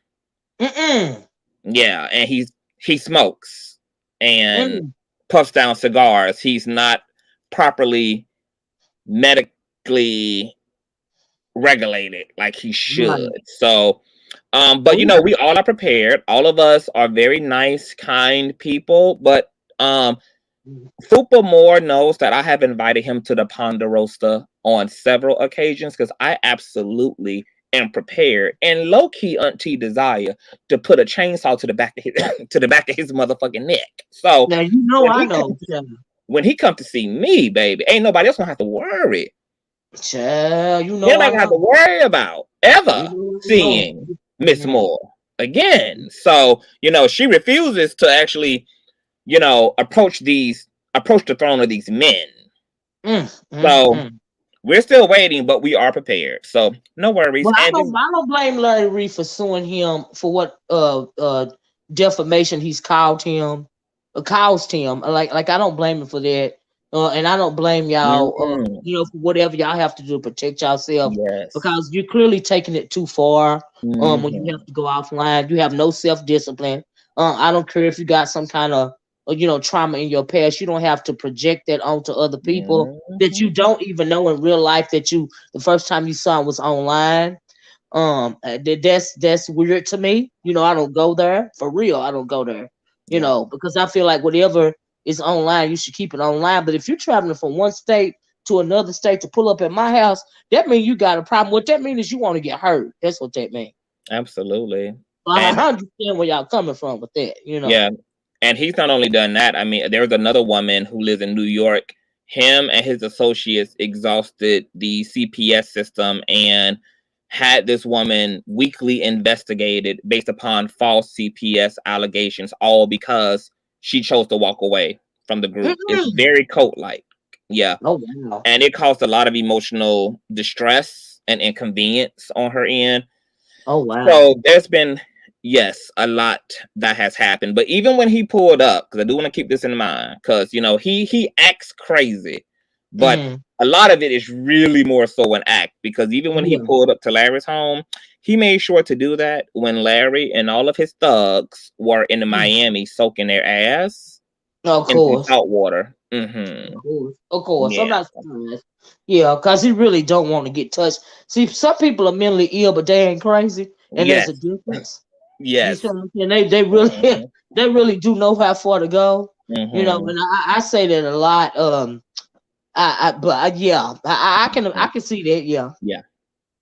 mm, Yeah, and he smokes and mm. puffs down cigars. He's not properly medically regulated like he should. Right. So, but Ooh. we all are prepared. All of us are very nice, kind people. But Fupa Moore knows that I have invited him to the Ponderosa on several occasions, because I absolutely am prepared, and low key Auntie desire to put a chainsaw to the back of his to the back of his motherfucking neck. So Now you know when I he know. comes when he come to see me, baby, ain't nobody else gonna have to worry. Child, you Ain't know nobody I gonna have to know. worry about You ever know I know. seeing Miss Mm, Moore again. So she refuses to actually approach the throne of these men. So mm. we're still waiting, but we are prepared. So no worries. Well, And this, I don't blame Larry Reed for suing him for what defamation he's called him, caused him. Like I don't blame him for that, and I don't blame y'all. mhm, For whatever y'all have to do to protect yourself, yes. because you're clearly taking it too far. When you have Mhm, to go offline, you have no self discipline. I don't care if you got some kind of trauma in your past. You don't have to project that onto other people that you mhm, don't even know in real life, that you the first time you saw was online. That's weird to me. I don't go there for real. I don't go there. yeah, Because I feel like whatever is online, you should keep it online. But if you're traveling from one state to another state to pull up at my house, that means you got a problem. What that means is you want to get hurt. That's what that means. absolutely. And I understand where y'all coming from with that. yeah, and he's not only done that. I mean, there was another woman who lives in New York. Him and his associates exhausted the CPS system and had this woman weekly investigated based upon false CPS allegations, all because she chose to walk away from the group. It's Mm-mm. very cult-like. Yeah. Oh wow. And it caused a lot of emotional distress and inconvenience on her end. Oh wow. So there's been, yes, a lot that has happened. But even when he pulled up, because I do want to keep this in mind, because he acts crazy, but Mm-hmm. a lot of it is really more so an act. Because even when he Yeah. pulled up to Larry's home, he made sure to do that when Larry and all of his thugs were in Mm. Miami soaking their ass Of in some course. salt water. Mm-hmm. Of course. Of course. I'm Yeah. not surprised. Yeah, because he really don't want to get touched. See, some people are mentally ill, but they ain't crazy, and there's a Yes. difference. You see Yes. what I'm saying? They really Mm-hmm. they really do know how far to go. Mm-hmm. And I say that a lot. Yeah, I can see that. Yeah, Yeah.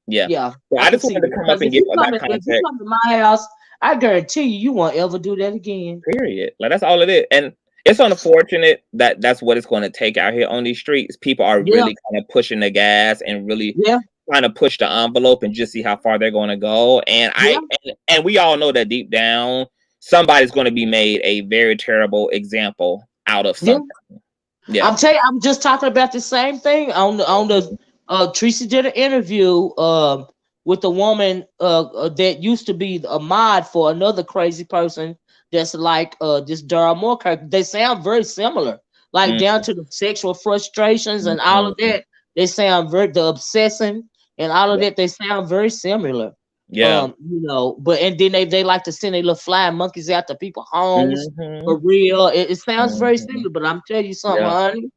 Yeah. yeah, So I I can just see wanted to that. come up Because and give that if you context. come to my house, I guarantee you won't ever do that again. Period. Like that's all it is. And it's unfortunate that that's what it's going to take out here on these streets. People are Yeah, really kind of pushing the gas and really yeah, trying to push the envelope and just see how far they're going to go. And yeah, and we all know that deep down somebody's going to be made a very terrible example out of yeah. something. Yeah. I'm just talking about the same thing on the Treecy did an interview with a woman that used to be a mod for another crazy person that's like this Darryl Moore character. They sound very similar, like down Mm-hmm. to the sexual frustrations and all of Mm-hmm. that. They sound very the obsessing and all of Yeah. that. They sound very similar. Yeah. But and then they like to send their little flying monkeys out to people's homes Mm-hmm. for real. It sounds very Mm-hmm. similar, but I'm telling you something, Yeah. honey.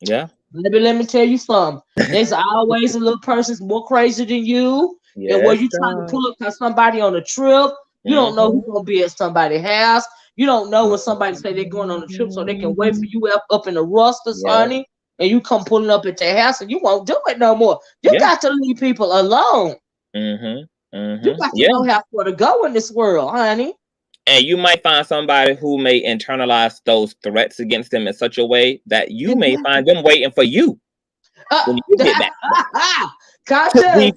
Yeah. Let me tell you something. There's always a little person's more crazy than you. And where Yes, you trying to God. pull up to somebody on a trip, you don't know who's Mm-hmm. gonna be at somebody's house. You don't know when somebody say they're going on a trip so they can wait for you up in the rusters, Yeah. honey. And you come pulling up at their house and you won't do it no more. You Yeah. got to leave people alone. Mm-hmm. You got to Yeah. know how far to go in this world, honey. And you might find somebody who may internalize those threats against them in such a way that you may find them waiting for you when you get back to, Conscious.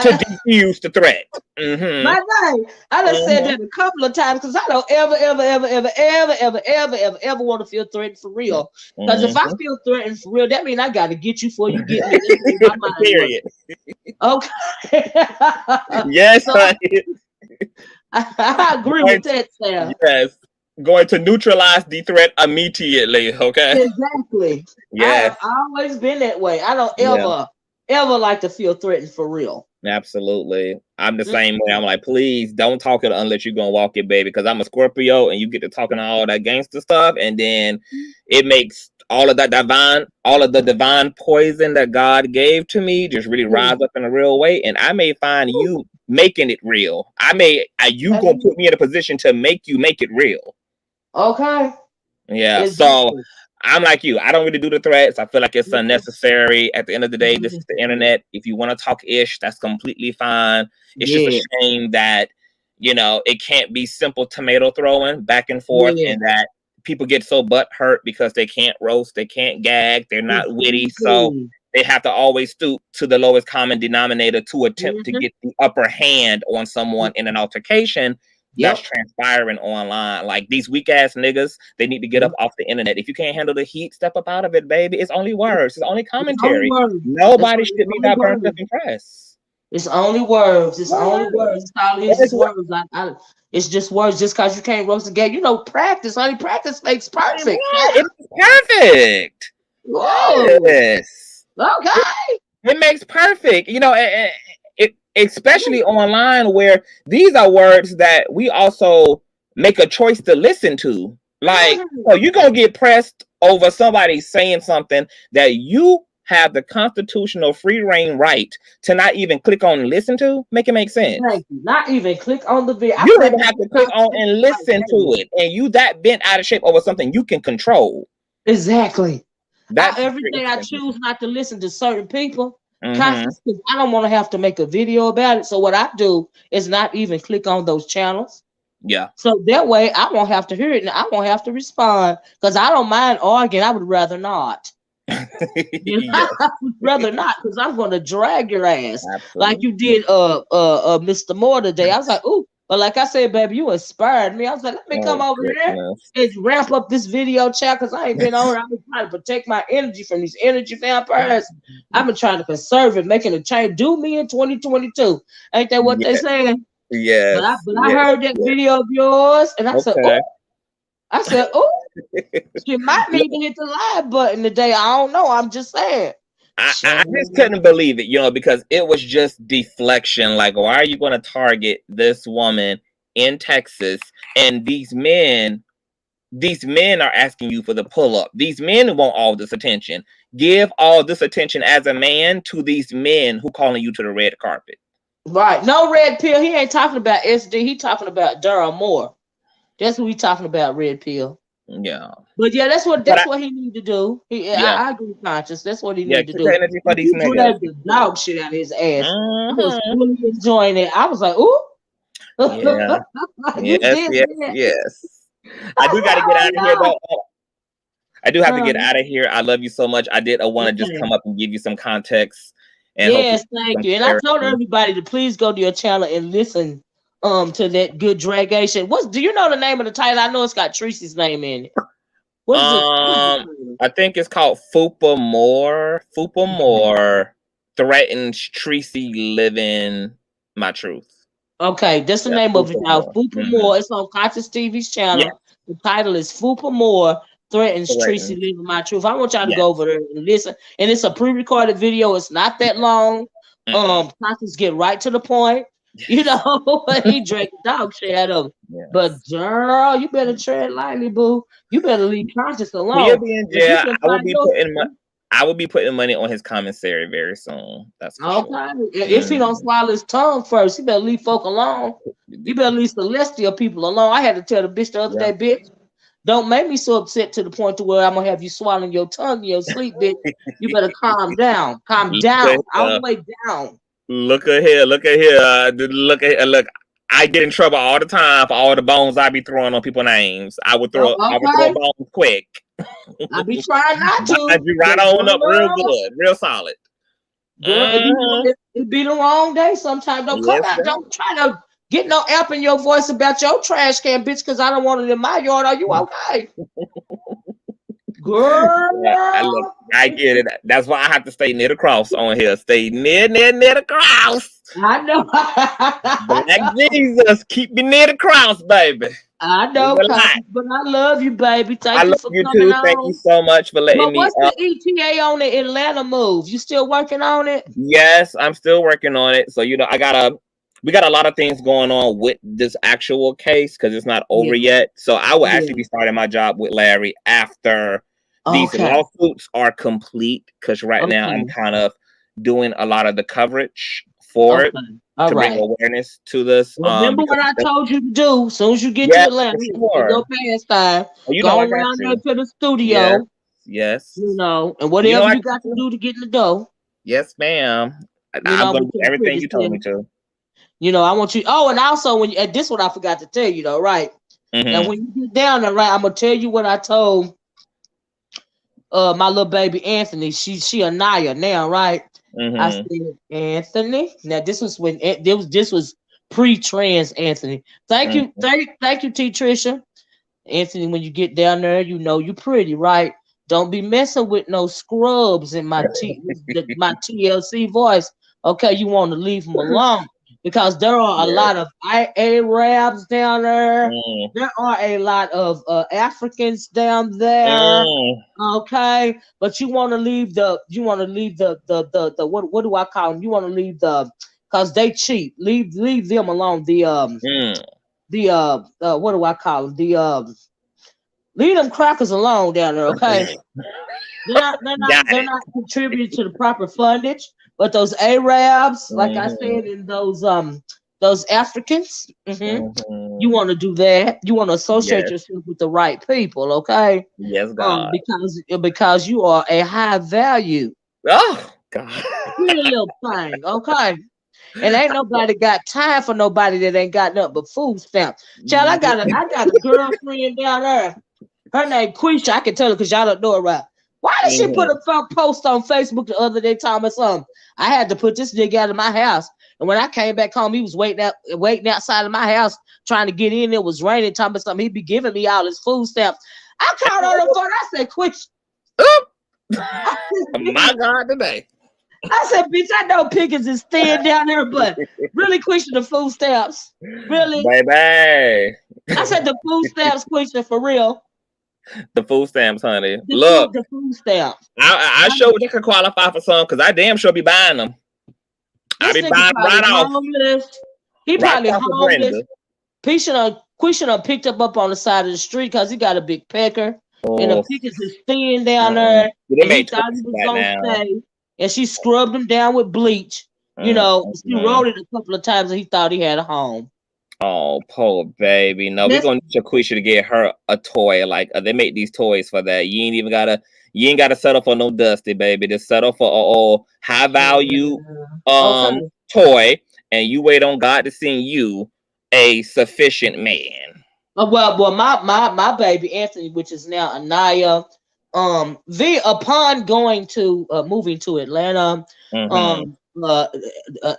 to defuse the threat. My name. I done said that a couple of times because I don't ever want to feel threatened for real. Because if I feel threatened for real, that means I got to get you before you get me. My mind Period. Okay. Yes, so, honey. I agree with that, Sam. Yes. Going to neutralize the threat immediately, okay? Exactly. Yes. I've always been that way. I don't ever like to feel threatened for real. Absolutely. I'm the same way. I'm like, please don't talk it unless you're gonna walk it, baby. Because I'm a Scorpio and you get to talking all that gangster stuff, and then it makes all of the divine poison that God gave to me just really rise up in a real way. And I may find you making it real. You gonna put me in a position to make it real. Okay. Yeah. So I'm like you. I don't really do the threats. I feel like it's unnecessary. At the end of the day, this is the internet. If you want to talk ish, that's completely fine. It's just a shame that, it can't be simple tomato throwing back and forth, and that people get so butt hurt because they can't roast, they can't gag, they're not witty. So they have to always stoop to the lowest common denominator to attempt to get the upper hand on someone in an altercation. That's transpiring online. Like these weak ass niggas, they need to get up off the internet. If you can't handle the heat, step up out of it, baby. It's only words. It's only commentary. Nobody should be that burnt up and pressed. It's only words. It's only words. It's all it is. It's words. It's just words. Just because you can't roast a gay, practice. Honey, practice makes perfect. It's perfect. Whoa. Yes. Okay. It makes perfect. Especially online, where these are words that we also make a choice to listen to. Like, so you're going to get pressed over somebody saying something that you have the constitutional free reign right to not even click on and listen to. Make it make sense. Not even click on the video. You don't even have to click on and listen to it. And you that bent out of shape over something you can control. Exactly. That's every day I choose not to listen to certain people. I don't want to have to make a video about it. So what I do is not even click on those channels. Yeah. So that way I won't have to hear it and I won't have to respond because I don't mind arguing. I would rather not. I would rather not because I'm going to drag your ass. Absolutely. Like you did Mr. Moore today. I was like, ooh. But like I said, baby, you inspired me. I was like, let me come over here and ramp up this video chat because I ain't been on. I've been trying to protect my energy from these energy vampires. I've been trying to conserve it, making a change. Do me in 2022. Ain't that what they saying? Yes. But I heard that video of yours and I said, oh, she might need to hit the live button today. I don't know. I'm just saying. I just couldn't believe it, because it was just deflection. Like, why are you going to target this woman in Texas? And these men are asking you for the pull-up. These men want all this attention. Give all this attention as a man to these men who calling you to the red carpet. Right. No red pill. He ain't talking about SD. He talking about Darryl Moore. That's what we talking about, red pill. Yeah. But yeah, that's what he need to do. I agree, conscious. That's what he need to do. Energy for these niggas. Dragged the dog shit out of his ass. I was really enjoying it. I was like, ooh. Yeah. Yes. I do got to get out of here, though. I do have to get out of here. I love you so much. I did want to just come up and give you some context. And yes, thank you. And I told everybody to please go to your channel and listen to that good dragation. Do you know the name of the title? I know it's got Treecy's name in it. What is it? I think it's called Fupa More. Fupa More threatens Treecy living my truth. Okay, that's the name of it now. Fupa More. It's on ConsciouzTV's channel. Yeah. The title is Fupa More threatens Treecy living my truth. I want y'all to go over there and listen. And it's a pre-recorded video. It's not that long. Conscious get right to the point. He drank dog shit out of it. Yes. But girl, you better tread lightly, boo. You better leave Conscious alone. He'll be in jail. I will be putting money on his commissary very soon. That's for sure. If he don't swallow his tongue first, he better leave folk alone. You better leave celestial people alone. I had to tell the bitch the other day, bitch, don't make me so upset to the point to where I'm gonna have you swallowing your tongue in your sleep, bitch. You better calm down. Calm down. All the way down. Look at here. Look at here. Look at look. I get in trouble all the time for all the bones I be throwing on people's names. I would throw Okay. bones quick. I be trying not to. I'd be right on up real good, real solid. Girl, it be the wrong day sometimes. Don't come out. Don't try to get no amp in your voice about your trash can, bitch, because I don't want it in my yard. Are you okay? Girl. Yeah, I get it. That's why I have to stay near the cross on here. Stay near the cross. I know. Black Jesus, keep me near the cross, baby. I know, but I love you, baby. Thank you for coming too. on. Thank you so much for letting me. What's the ETA on the Atlanta move? You still working on it? Yes, I'm still working on it. So we got a lot of things going on with this actual case because it's not over yet. So I will actually be starting my job with Larry after these lawsuits are complete. Because right now I'm kind of doing a lot of the coverage for it to bring awareness to this. Remember what I told you to do. As soon as you get to Atlanta, go past time. Go around there to the studio. Yes. You know, and whatever you got to do to get in the door. Yes, ma'am. I'm going to do everything you told me to. You know, I want you. Oh, and also when this one I forgot to tell you though, right? And when you get down there, right, I'm gonna tell you what I told my little baby Anthony. She a Naya now, right? I said, Anthony. Now this was when this was pre-trans Anthony. Thank you, T. Trisha. Anthony, when you get down there, you know you pretty, right? Don't be messing with no scrubs in my my TLC voice. Okay, you want to leave them alone because there are a lot of Arabs down there. There are a lot of Africans down there. Okay, but you want to leave the what do I call them? You want to leave because they cheap. Leave them alone. What do I call them? Leave them crackers alone down there, okay? They're not contributing to the proper fundage, but those Arabs, like I said, and those Africans, you want to do that. You want to associate yourself with the right people, okay? Yes, God. Because you are a high value. Oh God. Little thing, okay? And ain't nobody got time for nobody that ain't got nothing but food stamps. Child, I got a girlfriend down there. Her name Quisha. I can tell her because y'all don't know her right. Why did she put a post on Facebook the other day telling me something? I had to put this nigga out of my house. And when I came back home, he was waiting outside of my house trying to get in. It was raining, telling me something. He'd be giving me all his food stamps. I called her on the phone. I said, Quisha. My God, today. I said, bitch, I know Pickens is thin down there, but really Quisha the food stamps. Really? Baby. I said the food stamps, Quisha, for real. The food stamps, honey. Look, the food stamps. I sure you can qualify for some because I damn sure be buying them. I be buying right off. He probably homeless. Quisha done picked up on the side of the street because he got a big pecker. And the Pickens is thin down there. And he thought he was gonna stay. And she scrubbed him down with bleach. You know, she wrote it a couple of times and he thought he had a home. Oh, poor baby. No, we're gonna need Quisha to get her a toy. Like they make these toys for that. You ain't gotta settle for no dusty, baby. Just settle for a high value toy, and you wait on God to send you a sufficient man. Well, my baby Anthony, which is now Anaya, upon going to moving to Atlanta,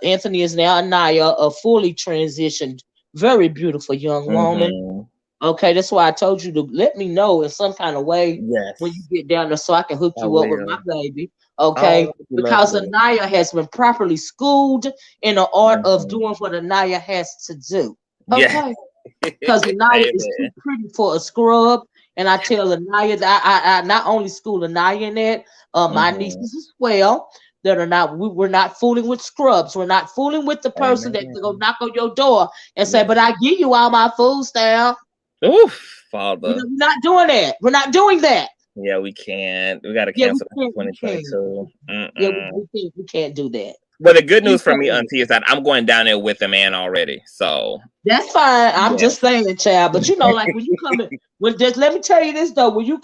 Anthony is now Anaya, a fully transitioned, very beautiful young woman. Okay, that's why I told you to let me know in some kind of way when you get down there so I can hook you up with my baby. Okay, because Anaya has been properly schooled in the art of doing what Anaya has to do. Okay, because Anaya is too pretty for a scrub. And I tell Anaya that I not only school Anaya in that, my nieces as well, that are not, we're not fooling with scrubs. We're not fooling with the person that go knock on your door and say, but I give you all my food stamp. Oof, Father. We're not doing that. We're not doing that. Yeah, we can't. We got to cancel 2022. Yeah, we can't do that. Well, the good news for me, Auntie, is that I'm going down there with a man already. So that's fine. I'm just saying, child. But you know, like when you come in, let me tell you this though. When you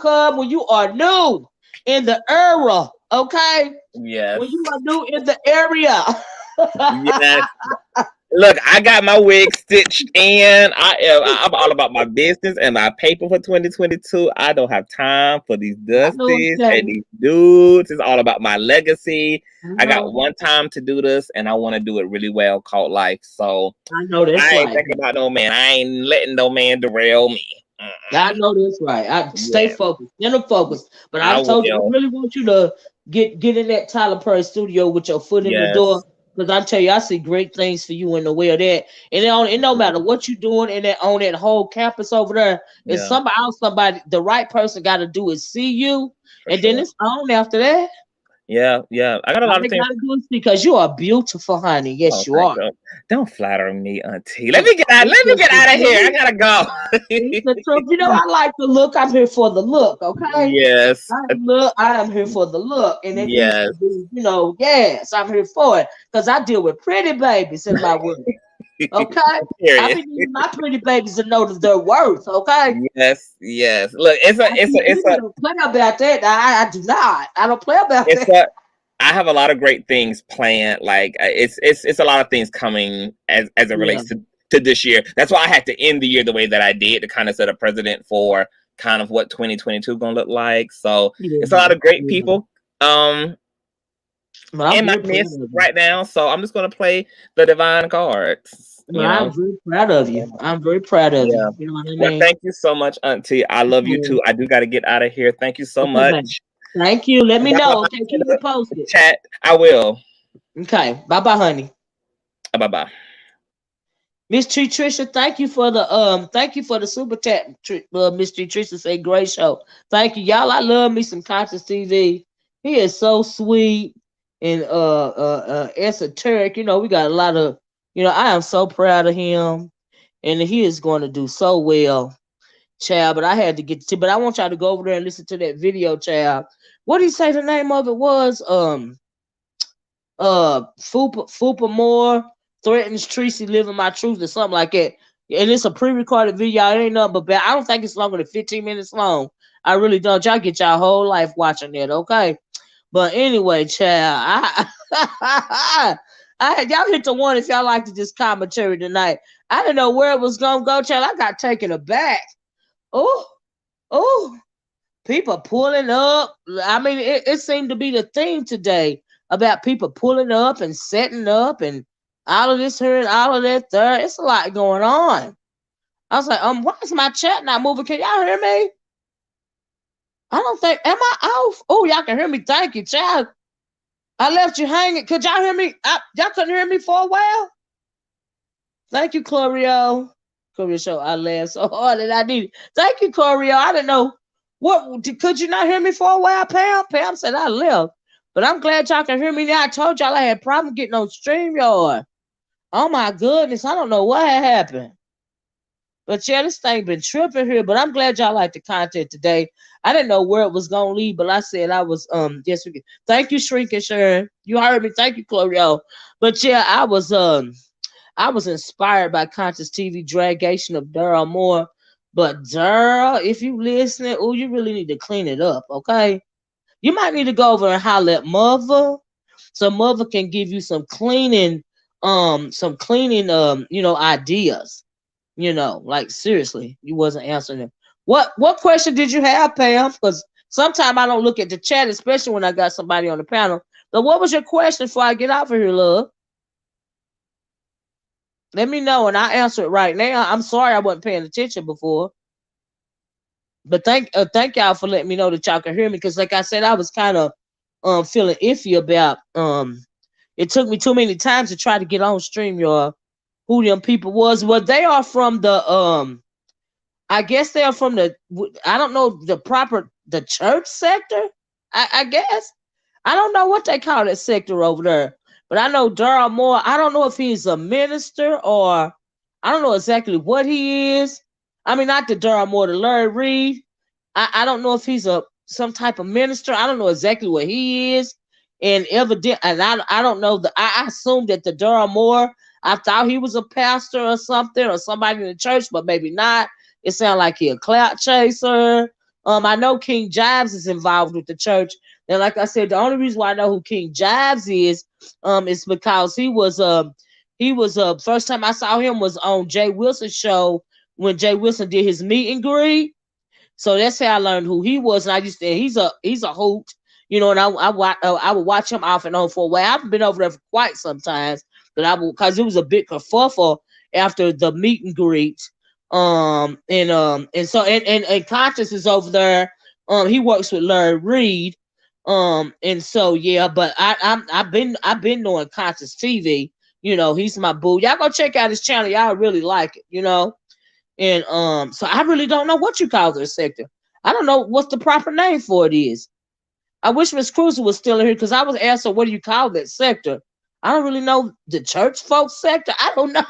are new in the era, okay? Yes. When you are new in the area, Yes. Look, I got my wig stitched in. I'm all about my business and my paper for 2022. I don't have time for these I know dusties it's and these dudes. It's all about my legacy. I got I one time to do this, and I want to do it really well, called life. So know that's I ain't right. thinking about no man. I ain't letting no man derail me. I know that's right. I stay Yeah, focused, stay focused. But I I told you, I will. really want you to get in that Tyler Perry studio with your foot in the door. Yes. Because I tell you, I see great things for you in the way of that. And it no matter what you're doing in that on that whole campus over there, if Yeah, somebody, the right person got to do is see you, for and then sure. it's on after that. Yeah, yeah. I got a All lot of they things. got to do is because you are beautiful, honey. Oh, Yes, you thank are. you. Don't flatter me, Auntie. And it's Let me just get the out of here. I truth. gotta It's go. the truth. You know, I like the look. I'm here for the look, okay? Yes. I am here for the look, and it needs to Yes. be, yes, I'm here for it because I deal with pretty babies in my work. Okay, I Period. be needing my pretty babies to know their worth. Okay, Yes. Yes. Look, I see people don't play about that. I do not. I don't play about it's that. a I have a lot of great things planned. Like it's a lot of things coming as it Yeah, relates to this year. That's why I had to end the year the way that I did to kind of set a precedent for kind of what 2022 gonna look like. So it's a yeah, lot of great yeah. people. But I'm In my very proud midst of you. right now. So I'm just gonna play the divine cards. Well, I'm very proud of you. I'm very proud of you. Yeah. You know what I Well, mean? thank you so much, Auntie. I love you Okay, too. I do got to get out of here. Thank you so okay, baby. much. Thank you. Let me Down know. below Okay, in keep me the posted. chat. I will. Okay, bye, bye, honey. Bye bye. Miss Trisha, thank you for the super chat. Miss Trisha say great show. Thank you, y'all. I love me some Conscious TV. He is so sweet and esoteric. You know, we got a lot of. I am so proud of him, and he is going to do so well, child. But I had to get to. But I want y'all to go over there and listen to that video, child. What did he say? The name of it was Fupa Moore threatens Treecy living my truth or something like that. And it's a pre-recorded video. It ain't nothing but bad. I don't think it's longer than 15 minutes long. I really don't. Y'all get y'all whole life watching that, okay? But anyway, child, y'all hit the one if y'all like to just commentary tonight. I didn't know where it was gonna go, child. I got taken aback. Oh, oh, people pulling up. I mean, it seemed to be the theme today about people pulling up and setting up and all of this here and all of that there. It's a lot going on. I was like, why is my chat not moving? Can y'all hear me? I don't think, am I off? Oh, y'all can hear me. Thank you, child. I left you hanging. Could y'all hear me? Y'all couldn't hear me for a while? Thank you, Chlorio. Chlorio show, I laughed so hard that I needed. Thank you, Chlorio. I didn't know. Could you not hear me for a while, Pam? Pam said I left. But I'm glad y'all can hear me now. I told y'all I had problem getting on StreamYard. Oh my goodness. I don't know what had happened. But yeah, this thing been tripping here. But I'm glad y'all like the content today. I didn't know where it was gonna lead, but I said I was yes. Thank you, Shrinking Sharon. You heard me. Thank you, Chlorio. But yeah, I was inspired by Conscious TV dragation of Darryl Moore. But Darryl, if you listening, oh, you really need to clean it up, okay? You might need to go over and holler at mother, so mother can give you some cleaning ideas. Like seriously, you wasn't answering them. What question did you have, Pam? Because sometimes I don't look at the chat, especially when I got somebody on the panel. But what was your question before I get out of here, love? Let me know and I'll answer it right now. I'm sorry I wasn't paying attention before. But thank y'all for letting me know that y'all can hear me. Because like I said, I was kind of feeling iffy about it took me too many times to try to get on StreamYard who them people was. Well, they are from the I guess they are from the I don't know the church sector. I guess. I don't know what they call that sector over there. But I know Darryl Moore. I don't know if he's a minister or I don't know exactly what he is. I mean, not the Darryl Moore, the Larry Reed. I don't know if he's some type of minister. I don't know exactly what he is. And I don't know I assumed that the Darryl Moore, I thought he was a pastor or something or somebody in the church, but maybe not. It sounded like he a clout chaser I know King Jives is involved with the church. And like I said, the only reason why I know who King Jives is because he was first time I saw him was on Jay Wilson's show when Jay Wilson did his meet and greet. So that's how I learned who he was. And I just he's a hoot, and I would watch him off and on for a while. I haven't been over there for quite some times, but I would because it was a big kerfuffle after the meet and greet. And Conscious is over there. He works with Larry Reed. And so yeah, but I've been knowing ConsciouzTV. He's my boo. Y'all go check out his channel. Y'all really like it. And so I really don't know what you call their sector. I don't know what the proper name for it is. I wish Miss Cruiser was still in here because I was asked her, what do you call that sector? I don't really know the church folks sector. I don't know.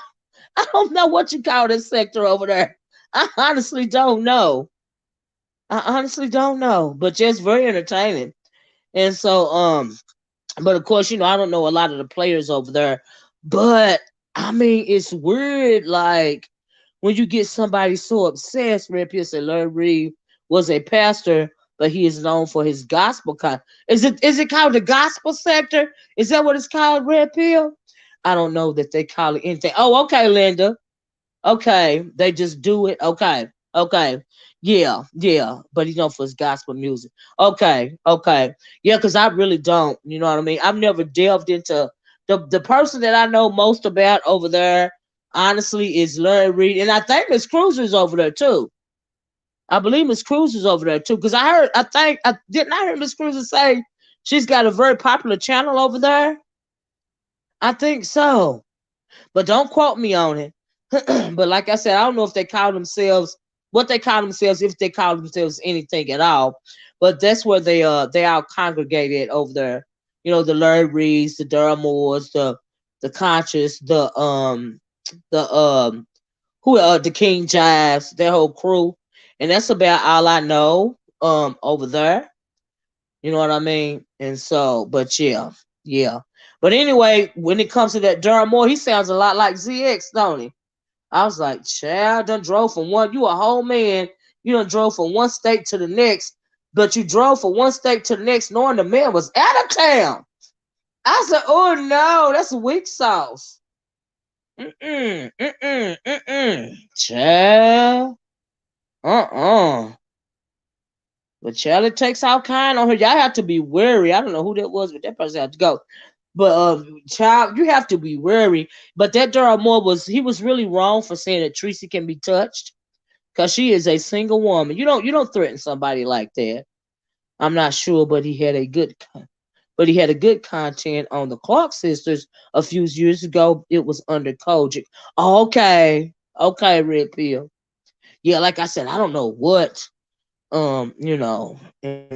I don't know what you call this sector over there. I honestly don't know. But just very entertaining. And so, but of course, I don't know a lot of the players over there. But I mean, it's weird, like when you get somebody so obsessed. Red Pill said Larry Reed was a pastor, but he is known for his gospel. Is it called the gospel sector? Is that what it's called, Red Pill? I don't know that they call it anything. Oh, okay, Linda. Okay, they just do it. Okay. Yeah. But he's known for his gospel music. Okay. Yeah, because I really don't. You know what I mean? I've never delved into the person that I know most about over there. Honestly, is Larry Reed, and I think Miss Cruiser's over there too. I believe Miss Cruiser's over there too, because I didn't I hear Miss Cruiser say she's got a very popular channel over there. I think so, but don't quote me on it. But like I said, I don't know if they call themselves what they call themselves, if they call themselves anything at all. But that's where they all congregated over there. The Larry Reeds, the Darryl Moores, the Conscious, the the King Jives, their whole crew. And that's about all I know over there. You know what I mean? And so, but yeah. But anyway, when it comes to that Darryl Moore, he sounds a lot like ZX, don't he? I was like, child, done drove from one. You a whole man. You done drove from one state to the next, but you drove from one state to the next knowing the man was out of town. I said, oh no, that's weak sauce. Child. But child, it takes all kind on her. Y'all have to be wary. I don't know who that was, but that person had to go. But child, you have to be wary. But that Darryl Moore was really wrong for saying that Treecy can be touched, because she is a single woman. You don't threaten somebody like that. I'm not sure, but he had a good content on the Clark sisters a few years ago. It was under Kojic. Okay, Red Pill. Yeah, like I said, I don't know what, and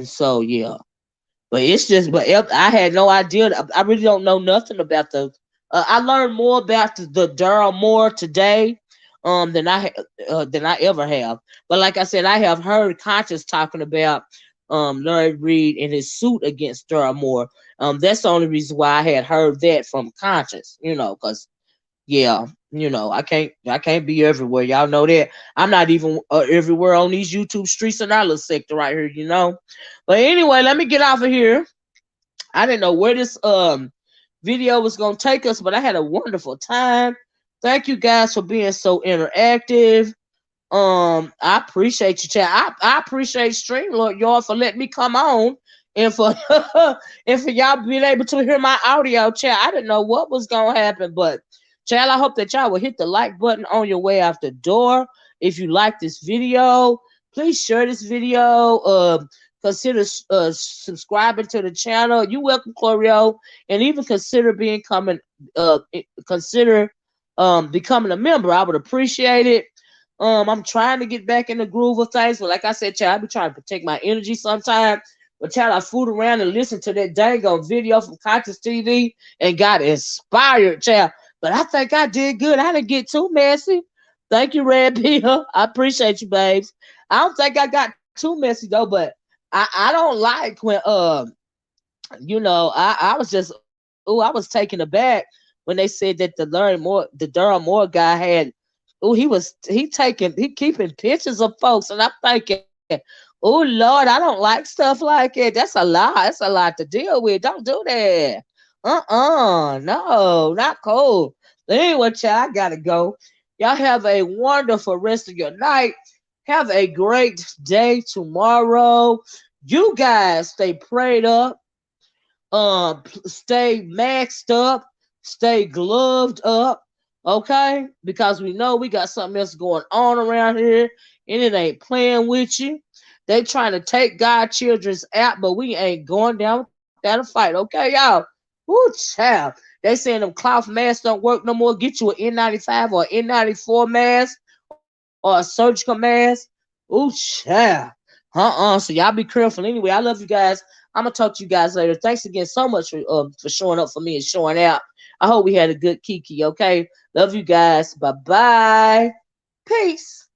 so yeah. But it's just, but I had no idea. I really don't know nothing about the. I learned more about the Darryl Moore today, than I ever have. But like I said, I have heard Conscious talking about Larry Reed and his suit against Darryl Moore. That's the only reason why I had heard that from Conscious. Because yeah, I can't be everywhere. Y'all know that. I'm not even everywhere on these YouTube streets in our little sector right here. But anyway, let me get off of here. I didn't know where this video was gonna take us, but I had a wonderful time. Thank you guys for being so interactive. I appreciate you, chat. I appreciate Streamlord y'all for letting me come on and for and for y'all being able to hear my audio, chat. I didn't know what was gonna happen, but child, I hope that y'all will hit the like button on your way out the door. If you like this video, please share this video. Consider subscribing to the channel. You welcome, Chlorio, and even consider becoming a member. I would appreciate it. I'm trying to get back in the groove of things, but like I said, child, I be trying to protect my energy sometimes. But child, I fooled around and listened to that dang on video from ConsciouzTV and got inspired, child. But I think I did good. I didn't get too messy. Thank you, Red Pill. I appreciate you, babes. I don't think I got too messy though, but I don't like when I was just I was taken aback when they said that the Darryl Moore guy had he keeping pictures of folks, and I'm thinking, Oh Lord, I don't like stuff like that. That's a lot. That's a lot to deal with. Don't do that. No, not cool. Anyway, child, I gotta go. Y'all have a wonderful rest of your night. Have a great day tomorrow. You guys stay prayed up. Stay maxed up. Stay gloved up. Okay, because we know we got something else going on around here, and it ain't playing with you. They trying to take God children's out, but we ain't going down without a fight. Okay, y'all. Woo, child. They saying them cloth masks don't work no more. Get you an N95 or N94 mask or a surgical mask. Ooh, child. So y'all be careful. Anyway, I love you guys. I'm gonna talk to you guys later. Thanks again so much for showing up for me and showing out. I hope we had a good kiki. Okay, love you guys. Bye bye. Peace.